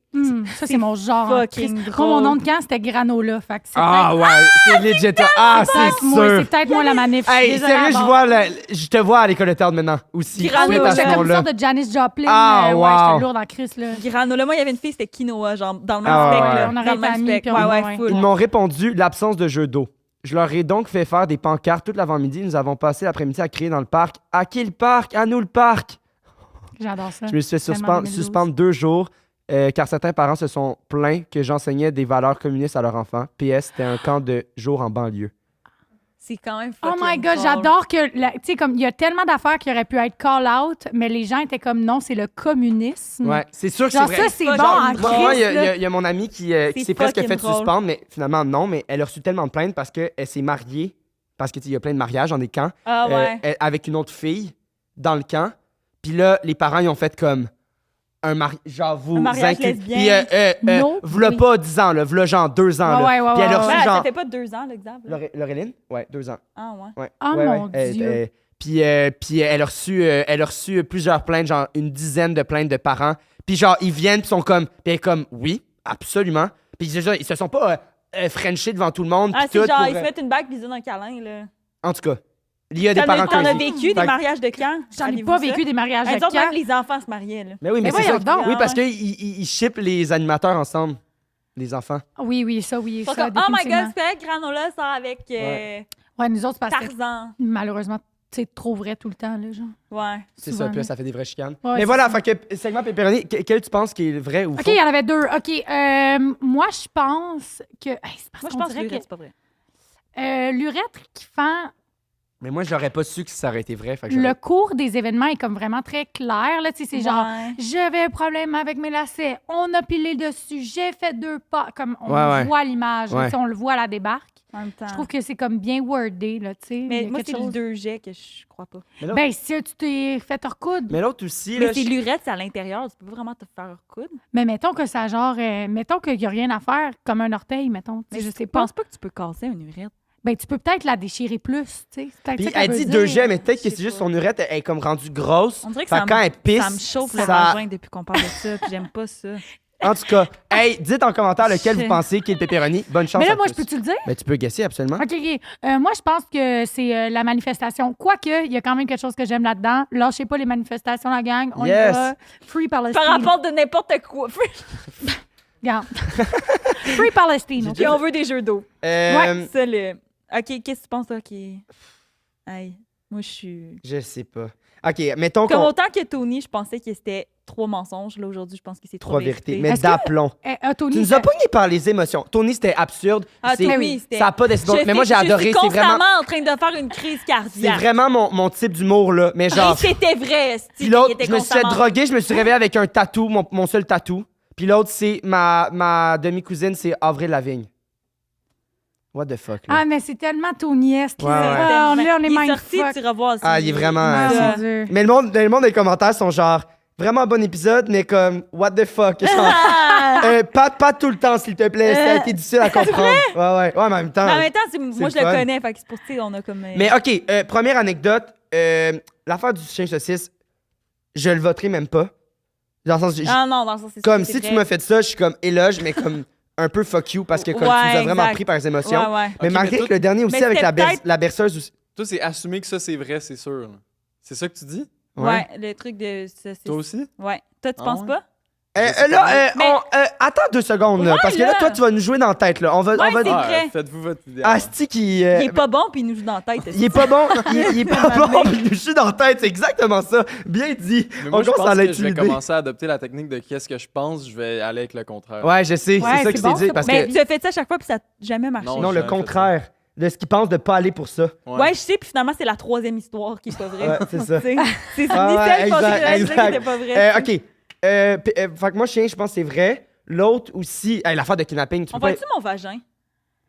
mon genre. fucking Chris. drôle. Moi, mon nom de camp, c'était Granola. Fait que c'est Ah peut-être- ouais, c'est legit. Ah, c'est peut-être moi, sûr. c'est peut-être moi la manif. Hey, Désolée, sérieux, bon. je te vois à l'école de théâtre maintenant aussi. Granola. Ah oui, Suite moi, à j'étais ce comme une nom-là. sorte de Janis Joplin. Ah, Ouais, wow. j'étais lourde en crise, là. Granola, moi, il y avait une fille, c'était quinoa, genre, dans le même Ah, spectre, ouais. là. On Dans aurait le même été amis, spectre. puis on- Ouais, ouais. full. Ils m'ont répondu l'absence de jeu d'eau. Je leur ai donc fait faire des pancartes toute l'avant-midi. Nous avons passé l'après-midi à crier dans le parc. À qui le parc? À nous le parc! J'adore ça. Je me suis fait Tellement 2012. suspendre 2 jours car certains parents se sont plaints que j'enseignais des valeurs communistes à leurs enfants. PS, c'était un camp de jour en banlieue. C'est quand même Oh fucking my God, drôle. j'adore que, tu sais, comme, il y a tellement d'affaires qui auraient pu être call-out, mais les gens étaient comme, non, c'est le communisme. Ouais, c'est sûr que c'est Genre, vrai. ça, c'est Pas bon genre en une Moi, il y, crise, là. y a mon amie qui C'est s'est presque fucking fait drôle. suspendre, mais finalement non, mais elle a reçu tellement de plaintes parce qu'elle s'est mariée, parce qu'il y a plein de mariages dans des camps, Ah ouais. avec une autre fille dans le camp. Puis là, les parents, ils ont fait comme un mariage, genre vous Un mariage inclut- lesbien. Puis No v'là way. pas 10 ans, là, v'là genre 2 ans. là. Ouais, ouais, Puis elle a ouais, reçu Ouais, genre... ça fait pas 2 ans, l'exemple. là. Laureline? Ouais, 2 ans. Ah ouais. Ouais. Oh Ouais, mon ouais. Dieu. Puis elle a reçu plusieurs plaintes, genre une dizaine de plaintes de parents. Puis genre, ils viennent, puis sont comme... Puis elle est comme, oui, absolument. Puis ils se sont pas frenchés devant tout le monde. Ah, puis c'est tout genre, pour, ils se mettent une bague puis ils donnent un câlin, là. En tout cas, il y a des parents T'en as crazy. vécu des Fait que- mariages de camp? J'en ai Avez-vous pas ça? vécu des mariages Hey, de nous autres, camp. même les enfants se mariaient, là. Mais oui, mais Mais c'est ça. voyons donc. Oui, parce Ah ouais. qu'ils shippent les animateurs ensemble, les enfants. Oui, ça, Ils sont ça, comme, oh my définitivement. God, c'est vrai, Granola sort avec Ouais, nous autres, parce que Tarzan. malheureusement, c'est trop vrai tout le temps, là, genre. Ouais. C'est Souvent, ça, puis là, là. ça fait des vraies chicanes. Ouais, mais c'est voilà, ça. fait que segment Pepperoni, quel tu penses qui est vrai ou OK, faux? il y en avait 2. OK, moi, je pense que... Hey, c'est parce Moi, je qu'on pense que dirait c'est pas vrai. l'urètre qui fend Mais moi, j'aurais pas su que ça aurait été vrai. Fait que le j'aurais- cours des événements est comme vraiment très clair, là, tu sais, c'est genre... Ouais. J'avais un problème avec mes lacets. On a pilé dessus. J'ai fait 2 pas. Comme on Ouais, ouais. voit l'image. là, Ouais. tu sais, on le voit à la débarque. En même temps. Je trouve que c'est comme bien wordé, là, tu sais. Il y Mais a moi, quelque c'est le chose- 2 jets que je crois pas. Mais là- Ben, si tu t'es fait recoudre. Mais l'autre aussi, Mais là, c'est lurette, c'est à l'intérieur. Tu peux pas vraiment te faire coudre. Mais mettons que ça, genre, mettons qu'il n'y a rien à faire, comme un orteil, mettons. Tu sais, je sais pas. pense pas que tu peux casser une urette. Ben, tu peux peut-être la déchirer plus, tu sais. C'est peut-être Puis ça qu'elle elle veut dit dire. 2 jets, mais peut-être Je que sais c'est juste pas. son urette elle est comme rendue grosse. On dirait que Fait quand elle pisse, ça me chauffe le ça- vagin depuis qu'on parle de ça, puis j'aime pas ça. En tout cas, hey, dites en commentaire lequel vous pensez qui est le pepperoni. Bonne chance Mais là, à moi, tous. je peux-tu le dire? Mais tu peux guesser, absolument. OK, OK. Moi, je pense que c'est la manifestation. Quoique, il y a quand même quelque chose que j'aime là-dedans. Lâchez pas les manifestations, la gang. On Yes. y va. Free Palestine. Par rapport de n'importe quoi. Regarde. Free Palestine. OK? Puis on veut des jeux d'eau. Ouais. Ça, le... OK, qu'est-ce que tu penses, toi, qui... Hey, moi, je suis... Je sais pas. OK, mettons Comme qu'on... autant que Tony, je pensais que c'était 3 mensonges. Là, aujourd'hui, je pense que c'est 3 3 vérités. vérités. Mais Est-ce que- d'aplomb. Tony, Tu nous as pogné par les émotions. Tony, c'était absurde. Ah, C'est- Tony, c'était... Ça n'a pas d'espoir. Mais moi, j'ai adoré. Je suis C'est vraiment, constamment en train de faire une crise c'est cardiaque. vraiment mon type d'humour, là. Mais genre... Et c'était vrai. Puis l'autre, je me suis fait droguer, je me suis réveillé avec un tatou, mon seul tatou. Puis l'autre, c'est ma demi-cousine, c'est Avril Lavigne. What the fuck, là? Ah, mais c'est tellement Tony-esque. Ouais, là. ouais. Ah, on est Il est sorti, mindfuck. tu revois. Ah, il est vraiment... Ah, c'est- mon Dieu. Mais le monde des commentaires sont genre... Vraiment bon épisode, mais comme... What the fuck? Genre, Ah! pas tout le temps, s'il te plaît. Ça a été difficile à comprendre. Ouais, mais en même temps... Mais en même temps, moi, je le le fun. connais. Fait que c'est pour ça on a comme... Mais OK, première anecdote. L'affaire du chien saucisse, je le voterai même pas. Dans le sens... Ah non, dans le sens, c'est Comme c'est si vrai. tu m'as fait ça, je suis comme éloge, mais comme un peu fuck you parce que comme tu nous as vraiment exact. pris par les émotions. Ouais, ouais. Mais Ok, malgré mais que le dernier aussi Mais avec c'était peut-être- la berceuse aussi. Toi, c'est assumer que ça, c'est vrai, c'est sûr. là. C'est ça que tu dis? Ouais, le truc de... ça, c'est- Toi aussi? Ouais. Toi, tu Ah penses ouais? pas? Attends 2 secondes, là, Ouais, parce que là, là. toi, tu vas nous jouer dans la tête. Là. On va Ouais, c'est dire. vrai. Faites-vous votre idée. Asti qui. Il est pas bon, puis il nous joue dans la tête. Il est pas bon, il est pas bon, puis il nous chie dans la tête, c'est exactement ça. Bien dit. Mais On moi, je commence à pense que je vais l'intimider. commencer à adopter la technique de qu'est-ce que je pense, je vais aller avec le contraire. Ouais, je sais, Ouais, c'est ça que c'est je bon, t'ai dit. ça. Parce Mais que. tu as fait ça à chaque fois, puis ça n'a jamais marché. Non, Non, le j'ai jamais fait contraire de ce qu'ils pensent de pas aller pour ça. Ouais, je sais, puis finalement, c'est la 3e histoire qui est pas vraie. Ouais, c'est ça. Tu sais, c'est Ah ni ouais, celle qui pensait exact, que la exact. qui était pas vraie. OK. Fait que moi, chien, je pense que c'est vrai. L'autre aussi. Hey, l'affaire de kidnapping, tu On peux pas. voit-tu mon vagin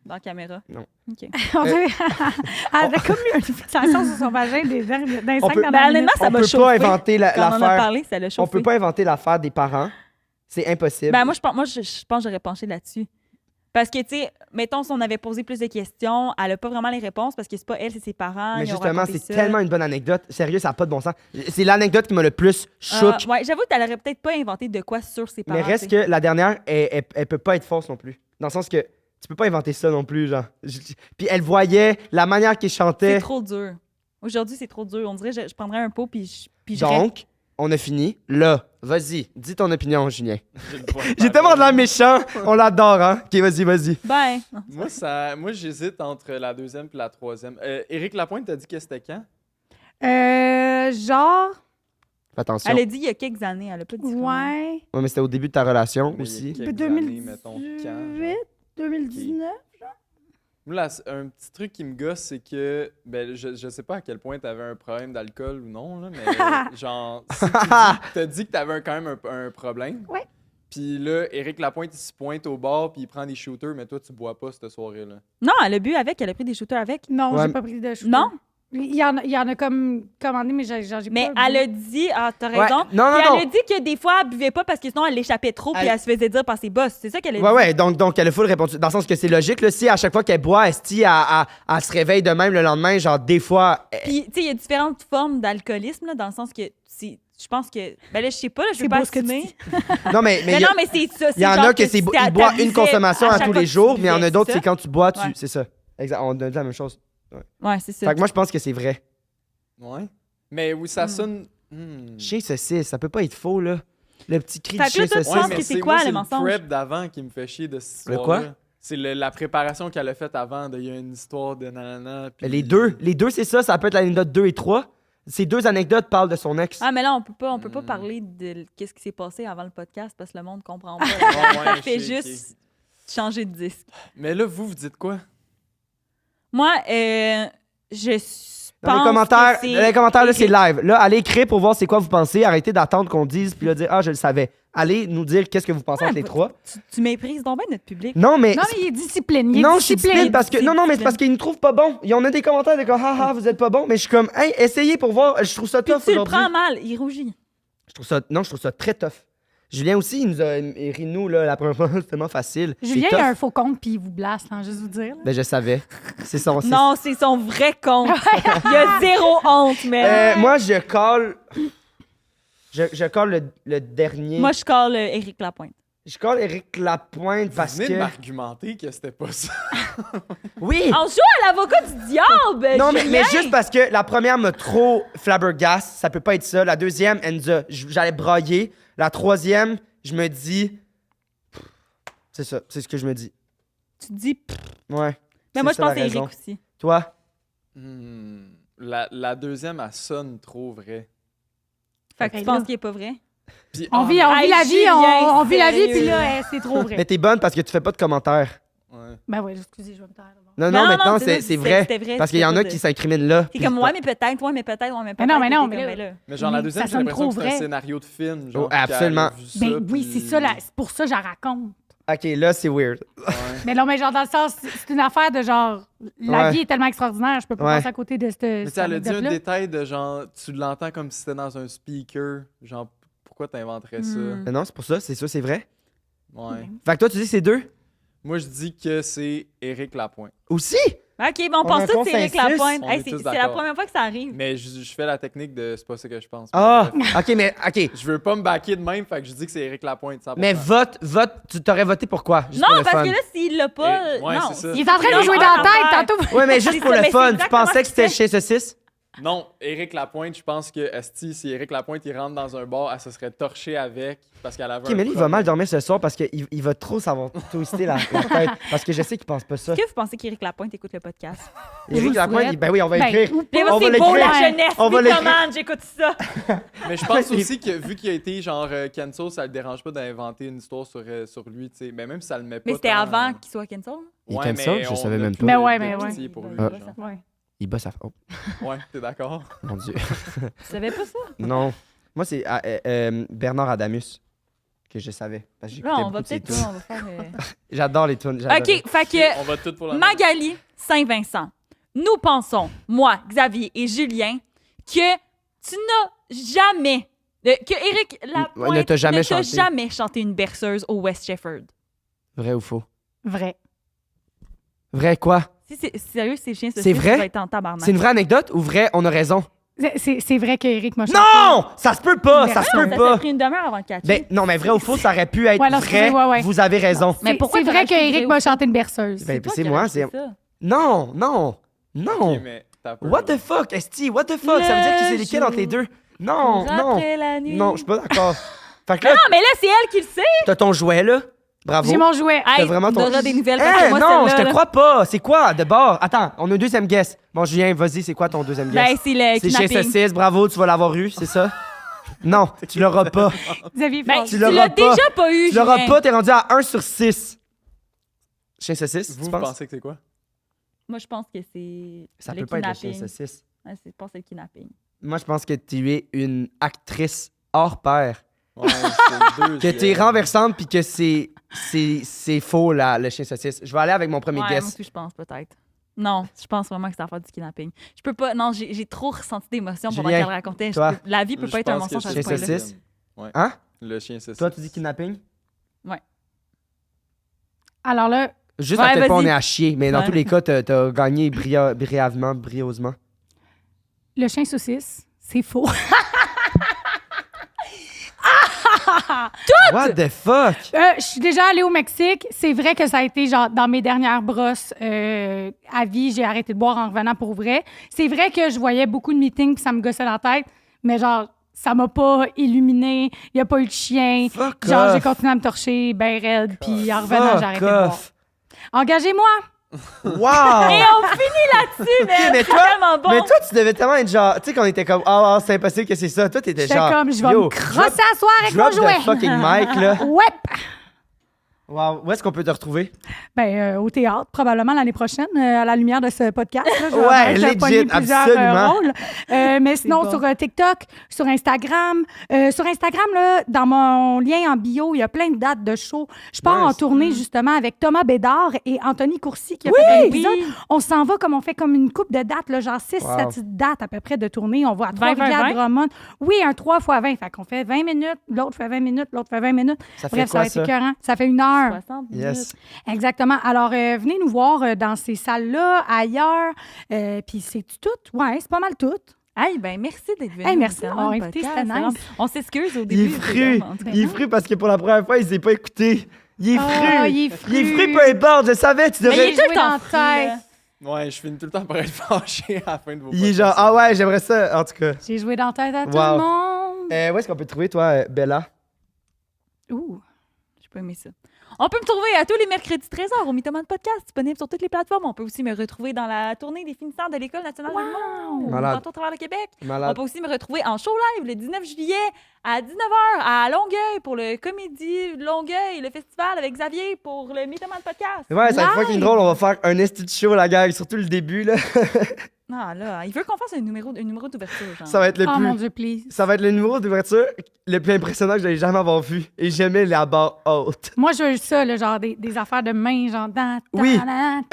dans la caméra? Non. OK. On dirait- Elle a comme une fixation sur son vagin d'un On 5 peut- dans Ben, la honnêtement, minute. ça On m'a peut chauffé. pas inventer Quand on en a l'affaire. parlé, ça l'a chauffé. On peut pas inventer l'affaire des parents. C'est impossible. Ben, moi, je pense que j'aurais penché là-dessus. Parce que, tu sais, mettons, si on avait posé plus de questions, elle a pas vraiment les réponses parce que c'est pas elle, c'est ses parents. Mais ils ont justement, raconté c'est ça. tellement une bonne anecdote. Sérieux, ça n'a pas de bon sens. C'est l'anecdote qui m'a le plus choqué. Ouais, j'avoue qu'elle aurait peut-être pas inventé de quoi sur ses parents. Mais reste tu sais. que la dernière, elle peut pas être fausse non plus. Dans le sens que tu peux pas inventer ça non plus, genre. Puis elle voyait la manière qu'il chantait. C'est trop dur. Aujourd'hui, c'est trop dur. On dirait que je prendrais un pot puis je reste- Donc, on a fini. Là, vas-y, dis ton opinion, Julien. J'ai le point de J'ai parler. tellement de l'air méchant. On l'adore, hein. Ok, vas-y. Ben, non. Moi, j'hésite entre la deuxième et la troisième. Éric Lapointe, t'as dit que c'était quand? Genre, Fais attention. Elle a dit il y a quelques années. Elle a pas dit vraiment. ouais. Ouais, mais c'était au début de ta relation Mais aussi. il y a quelques années, 2018, mettons, quand, genre. 2019. Moi, là, un petit truc qui me gosse, c'est que, ben, je sais pas à quel point t'avais un problème d'alcool ou non, là, mais genre, si t'as dit que t'avais quand même un problème. Ouais. Puis là, Éric Lapointe, il se pointe au bar puis il prend des shooters, mais toi, tu bois pas cette soirée-là. Non, elle a bu avec. Elle a pris des shooters avec. Non, Ouais. j'ai pas pris de chou. Non? Il y en a comme commandé, mais j'ai Mais pas elle bu. a dit... Ah, t'as Ouais. raison. Non, Puis non. elle a dit que des fois, elle buvait pas parce que sinon, elle l'échappait trop puis Elle- elle se faisait dire par ses boss. C'est ça qu'elle a dit. Ouais, donc elle a full répondu. Dans le sens que c'est logique, là. Si à chaque fois qu'elle boit, Esti, elle se réveille de même le lendemain, genre, des fois. Puis, tu sais, il y a différentes formes d'alcoolisme, là, dans le sens que je pense que... Ben là, je sais pas, là, je C'est veux pas beau ce que tu assumer. dis. Non, mais. Mais il y a- non, mais c'est ça. Il y en a que c'est il boit une consommation à tous les jours, mais il y en a d'autres, c'est quand tu bois, Ouais. c'est ça. Exact, on a dit la même chose. Ouais, c'est ça. Fait que moi, je pense que c'est vrai. Ouais. Mais oui, ça sonne. Chien saucisse, ça peut pas être faux, là. Le petit cri de Fait que chien là, toi, tu saucisse. penses que c'est quoi, moi, le c'est mensonge? le prep d'avant qui me fait chier de cette Le histoire. quoi? C'est la préparation qu'elle a faite avant. Il y a une histoire de nanana. puis- Les deux, c'est ça. Ça peut être l'anecdote 2 et 3. Ces deux anecdotes parlent de son ex. Ah, mais là, on peut pas parler de qu'est-ce qui s'est passé avant le podcast parce que le monde comprend pas. Ouais, Elle fait je sais, juste changer de disque. Mais là, vous dites quoi? Moi, je Dans pense les commentaires, que c'est... là, c'est live. Là, allez écrire pour voir c'est quoi vous pensez. Arrêtez d'attendre qu'on dise, puis là, dire « Ah, je le savais ». allez nous dire qu'est-ce que vous pensez Ouais, entre les trois. Tu méprises donc bien notre public. Non, mais... Non, mais il est discipliné. Non, je suis discipline parce que... Non, mais c'est discipline. parce qu'ils nous trouvent pas bons. On a des commentaires de comme, haha, vous êtes pas bons. Mais je suis comme, hey, essayez pour voir. Je trouve ça Puis tough tu le aujourd'hui. prends mal, il rougit. Non, je trouve ça très tough. Julien aussi, il nous a ri de nous, là, la première fois, c'est tellement facile. Julien, C'est il a tough. un faux compte, puis il vous blaste, hein, juste vous dire. là. Ben, je savais. C'est son... Non, c'est son vrai compte. Il a zéro honte, mais. Moi, je colle... Je colle le dernier. Moi, je colle Éric Lapointe. Je colle Éric Lapointe parce Vous venez de que... m'argumenter que c'était pas ça. Oui! On joue à l'avocat du diable! Non, mais Julien! juste parce que la première m'a trop flabbergast, ça peut pas être ça. La deuxième, j'allais brailler. La troisième, je me dis... C'est ça, c'est ce que je me dis. Tu te dis. Pff. Ouais. Mais c'est moi, je ça, pense la à Éric raison. aussi. Toi? La deuxième, elle sonne trop vrai. Fait que Ok, tu penses là. qu'il est pas vrai? Puis, On vit, ah, on vit Hey, la vie, Julien, on vit la vie, sérieux. puis là, c'est trop vrai. Mais t'es bonne parce que tu fais pas de commentaires. ouais. Ben oui, excusez, je vais me taire. d'abord. Non, maintenant, c'est c'est vrai. c'était vrai. Parce qu'il y en a c'était qui pas de- s'incriminent là. C'est puis comme, c'est ouais, pas- mais peut-être, ouais, mais peut-être, ouais, mais peut-être. non, mais non, Puis t'es mais comme, là- Mais genre, la Mais deuxième, ça j'ai sonne l'impression trop que c'est un vrai. scénario de film. Genre, Oh, absolument. qu'elle a vu ça, Ben oui, puis- c'est ça, c'est pour ça que je la raconte. OK, là, c'est weird. Ouais. Mais non, mais genre, dans le sens, c'est une affaire de genre, la Ouais. vie est tellement extraordinaire, je peux pas Ouais. passer à côté de cette. Mais tu sais, elle a dit un anecdote-là. détail de genre, tu l'entends comme si c'était dans un speaker. Genre, pourquoi t'inventerais ça? Hmm. Mais non, c'est pour ça, c'est ça, c'est vrai. Ouais. Fait que toi, tu dis que c'est deux? Moi, je dis que c'est Éric Lapointe. Aussi? Ok, bon, on On a pense un tous que c'est Éric consensus. Lapointe. On Hey, est c'est tous c'est la d'accord. première fois que ça arrive. Mais je fais la technique de c'est pas ça que je pense. Ah! Bref. OK, mais... OK. Je veux pas me baquer de même, fait que je dis que c'est Éric Lapointe. 100%. Mais vote, tu t'aurais voté pour quoi? Juste pour Non, le parce fun. que là, s'il l'a pas. Ouais, non. c'est ça. Il est en train de Non, nous jouer non, dans la non, tête non. tantôt. Ouais, mais juste C'est pour ça, le mais fun. c'est Tu exactement pensais que ce qu'il c'était chez Saucisse? Non, Éric Lapointe, je pense que esti, si Éric Lapointe il rentre dans un bar, elle se serait torchée avec parce qu'elle avait OK, un mais lui, il va problème. mal dormir ce soir parce qu'il va trop savoir twister la tête. Parce que je sais qu'il pense pas ça. Est-ce que vous pensez qu'Éric Lapointe écoute le podcast? Je Éric vous Lapointe, souhaite. ben oui, on va Ben, écrire. ou Mais pas. moi, On va c'est beau l'écrire. la jeunesse. On va l'écrire. Mythomane, j'écoute ça. Mais je pense aussi que vu qu'il a été genre cancel, ça le dérange pas d'inventer une histoire sur lui, tu sais. Mais même si ça le met pas. Mais c'était tant- avant qu'il soit cancel. Il est Ouais, cancel? mais Je on savais a même plus pas. Mais de ouais, mais pitié ouais. pour lui, Ah. genre. Ouais. Il bosse à... Oh, Ouais, t'es d'accord? mon Dieu. Tu savais pas ça? Non. Moi, c'est Bernard Adamus que je savais. Parce que Là, j'écoutais on va beaucoup de ses peut-être tunes. pas, on va faire. J'adore les tunes. j'adore. OK, fait que On va tout pour la Magali Saint-Vincent, nous pensons, moi, Xavier et Julien, que tu n'as jamais, que Éric Lapointe ne t'a jamais chanté. jamais chanté une berceuse au West Shefford. Vrai ou faux? Vrai. Vrai quoi? Si c'est sérieux, c'est chien, C'est vrai? Tu vas être en tabarnak. C'est une vraie anecdote ou vrai, on a raison? C'est vrai qu'Éric m'a chanté. Non! Ça se peut pas! Ça se Non, peut ça pas! t'a pris une demi-heure avant de catcher. Ben, non, mais vrai ou faux, ça aurait pu être Ouais, non, vrai. excusez, ouais. Vous avez raison. Mais Mais pourquoi c'est t'as vrai rajouté vrai qu'Éric ou m'a faux? chanté une berceuse. Ben, toi c'est qui as moi, rajouté c'est... ça. Non, non, non. Ok, mais t'as peur, What là. the fuck, Esti? What the fuck? Ça veut dire que c'est lesquels entre les deux? Non, non. Après la nuit. Non, je suis pas d'accord. Fait que là, Non, mais là, c'est elle qui le sait. t'as ton jouet, là. Bravo. J'ai mon jouet. T'as Hey, vraiment ton... t'auras des nouvelles parce que Hein, moi, non, je celle-là, te là, crois pas. C'est quoi, de bord? Attends, on a un deuxième guess. Bon, Julien, vas-y, c'est quoi ton deuxième guess? Ben, c'est le C'est chez kidnapping. Saucisse, bravo, tu vas l'avoir eu, c'est ça? Non, tu l'auras pas. Xavier Ben, Fort. Tu tu l'auras l'as pas. déjà pas eu, Tu l'auras Julien. pas, t'es rendu à 1 sur 6. Chez Saucisse, Vous tu penses? pensez que c'est quoi? Moi, je pense que c'est Ça le peut pas être le kidnapping. Chez Saucisse. Ouais, je pense que c'est le kidnapping. Moi, je pense que tu es une actrice hors pair. Ouais, c'est le Que t'es renversante puis que c'est faux, là, le chien saucisse. Je vais aller avec mon premier Ouais, moi guess. aussi, je pense peut-être. Non, je pense vraiment que c'est l'affaire du kidnapping. Je peux pas. Non, j'ai trop ressenti d'émotion pendant Julien, qu'elle racontait. toi? La vie peut pas être un mensonge à ce Chien point-là. saucisse. Ouais. Hein? Le chien saucisse. Toi, tu dis kidnapping? Alors là, Juste Ouais, à quel point on vas-y. est à chier, mais dans Ouais. tous les cas, t'as gagné brièvement, briosement. le chien saucisse, c'est faux. What the fuck? Je suis déjà allée au Mexique. C'est vrai que ça a été genre dans mes dernières brosses à vie, j'ai arrêté de boire en revenant pour vrai. C'est vrai que je voyais beaucoup de meetings puis ça me gossait la tête, mais genre ça m'a pas illuminé. Il y a pas eu de chien. Fuck Genre j'ai off. continué à me torcher ben raide puis en revenant Fuck j'ai arrêté de boire. off. Engagez-moi. Wow! Et on finit là-dessus, mais mais c'est toi- tellement bon. Mais toi, tu devais tellement être genre... Tu sais, qu'on était comme... Ah, c'est impossible que c'est ça. Toi, t'étais J'étais genre... comme je vais yo, me crosser à soir avec mon drop jouet. the fucking mic, là. Ouais. Wow. Où est-ce qu'on peut te retrouver? Au théâtre, probablement l'année prochaine, à la lumière de ce podcast. Là, Ouais, je vais legit, pogner plusieurs absolument. rôles. Mais sinon, bon. sur TikTok, sur Instagram. Sur Instagram, là, dans mon lien en bio, il y a plein de dates de shows. Je pars en Nice. tournée, justement, avec Thomas Bédard et Anthony Courcy qui a fait un épisode. Oui. On s'en va comme on fait comme une coupe de dates, là, genre 6-7 Wow. dates à peu près de tournée. On va à 20, Trois-Rivières, 20. Drummond. Oui, un 3x20. Fait qu'on fait 20 minutes, l'autre fait 20 minutes, l'autre fait 20 minutes. Ça fait Bref, ça quoi, va être ça? écœurant. Ça fait 1 heure. 60 minutes. Yes. Exactement. Alors, venez nous voir dans ces salles-là, ailleurs. Puis c'est tout. Ouais, c'est pas mal tout. Hey, ben merci d'être venu. Hey, merci au d'avoir podcast. invité, c'était nice. vraiment- On s'excuse au Il début. est fru. en tout cas. Il est fru parce que pour la première fois, il s'est pas écouté. Il est Oh, fru. il est Il est fru. fru, peu importe. Je savais, tu Mais il devrais. est tout le joué temps dans fru, la là. Ouais, je finis tout le temps par être fâché à la fin de vos Il est genre, ah ouais, j'aimerais ça, en tout cas. J'ai joué dans la tête à tout Wow. le monde. Où est-ce qu'on peut te trouver, toi, Bella? Ouh, j'ai pas aimé ça. On peut me trouver à tous les mercredis 13h au Mythomane Podcast, disponible sur toutes les plateformes. On peut aussi me retrouver dans la tournée des finissants de l'École nationale de l'humour, Malade. partout à travers le Québec. On Malade. peut aussi me retrouver en show live le 19 juillet à 19h à Longueuil pour le Comédie Longueuil, le festival avec Xavier pour le Mythomane Podcast. Ouais, ça va être Live. fucking drôle. On va faire un esti de show, la gang, surtout le début, là. Ah là, il veut qu'on fasse un numéro d'ouverture. Genre. Ça va être le Oh plus. mon Dieu, please. Ça va être le numéro d'ouverture le plus impressionnant que j'allais jamais avoir vu. Et j'aimais la barre haute. Moi, je veux ça, le genre des affaires de main, genre dans. Oui.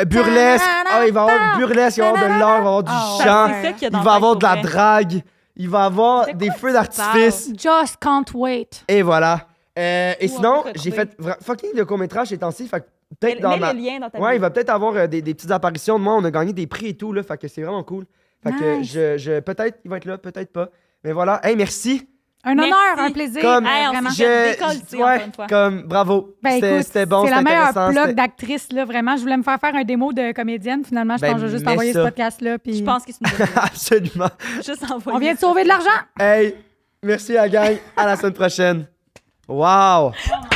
Burlesque. Ah, il va y avoir burlesque, il va y avoir de l'art, il va y avoir du Ah, chant. c'est ça qu'il y a dans Il le va y avoir tête de la pour vrai. drague. Il va y avoir C'est des quoi feux que tu d'artifice. Just can't wait. Et voilà. Et Où sinon, on peut te j'ai retrouver? fait fucking de court-métrage ces temps-ci. Fait que Mets, peut-être dans mets ma. le lien dans ta Ouais, il bio. va peut-être avoir des petites apparitions de moi. On a gagné des prix et tout, là. Fait que c'est vraiment cool. Fait que Nice. peut-être il va être là, peut-être pas. Mais voilà. Hey, merci. Un Merci. honneur, un plaisir. Comme- Hey, on vraiment. s'est décolleté, encore une fois. comme bravo. Ben, écoute, C'était bon, c'est c'était la meilleure intéressant. plug c'était- d'actrice, là, vraiment. Je voulais me faire un démo de comédienne. Finalement, je Ben, pense que je vais juste mets envoyer ça. ce podcast-là. Puis Je pense que c'est une bonne idée. Absolument. Juste envoyer on vient de ça. sauver de l'argent. Hey, merci la gang. À la semaine prochaine. Wow. Oh my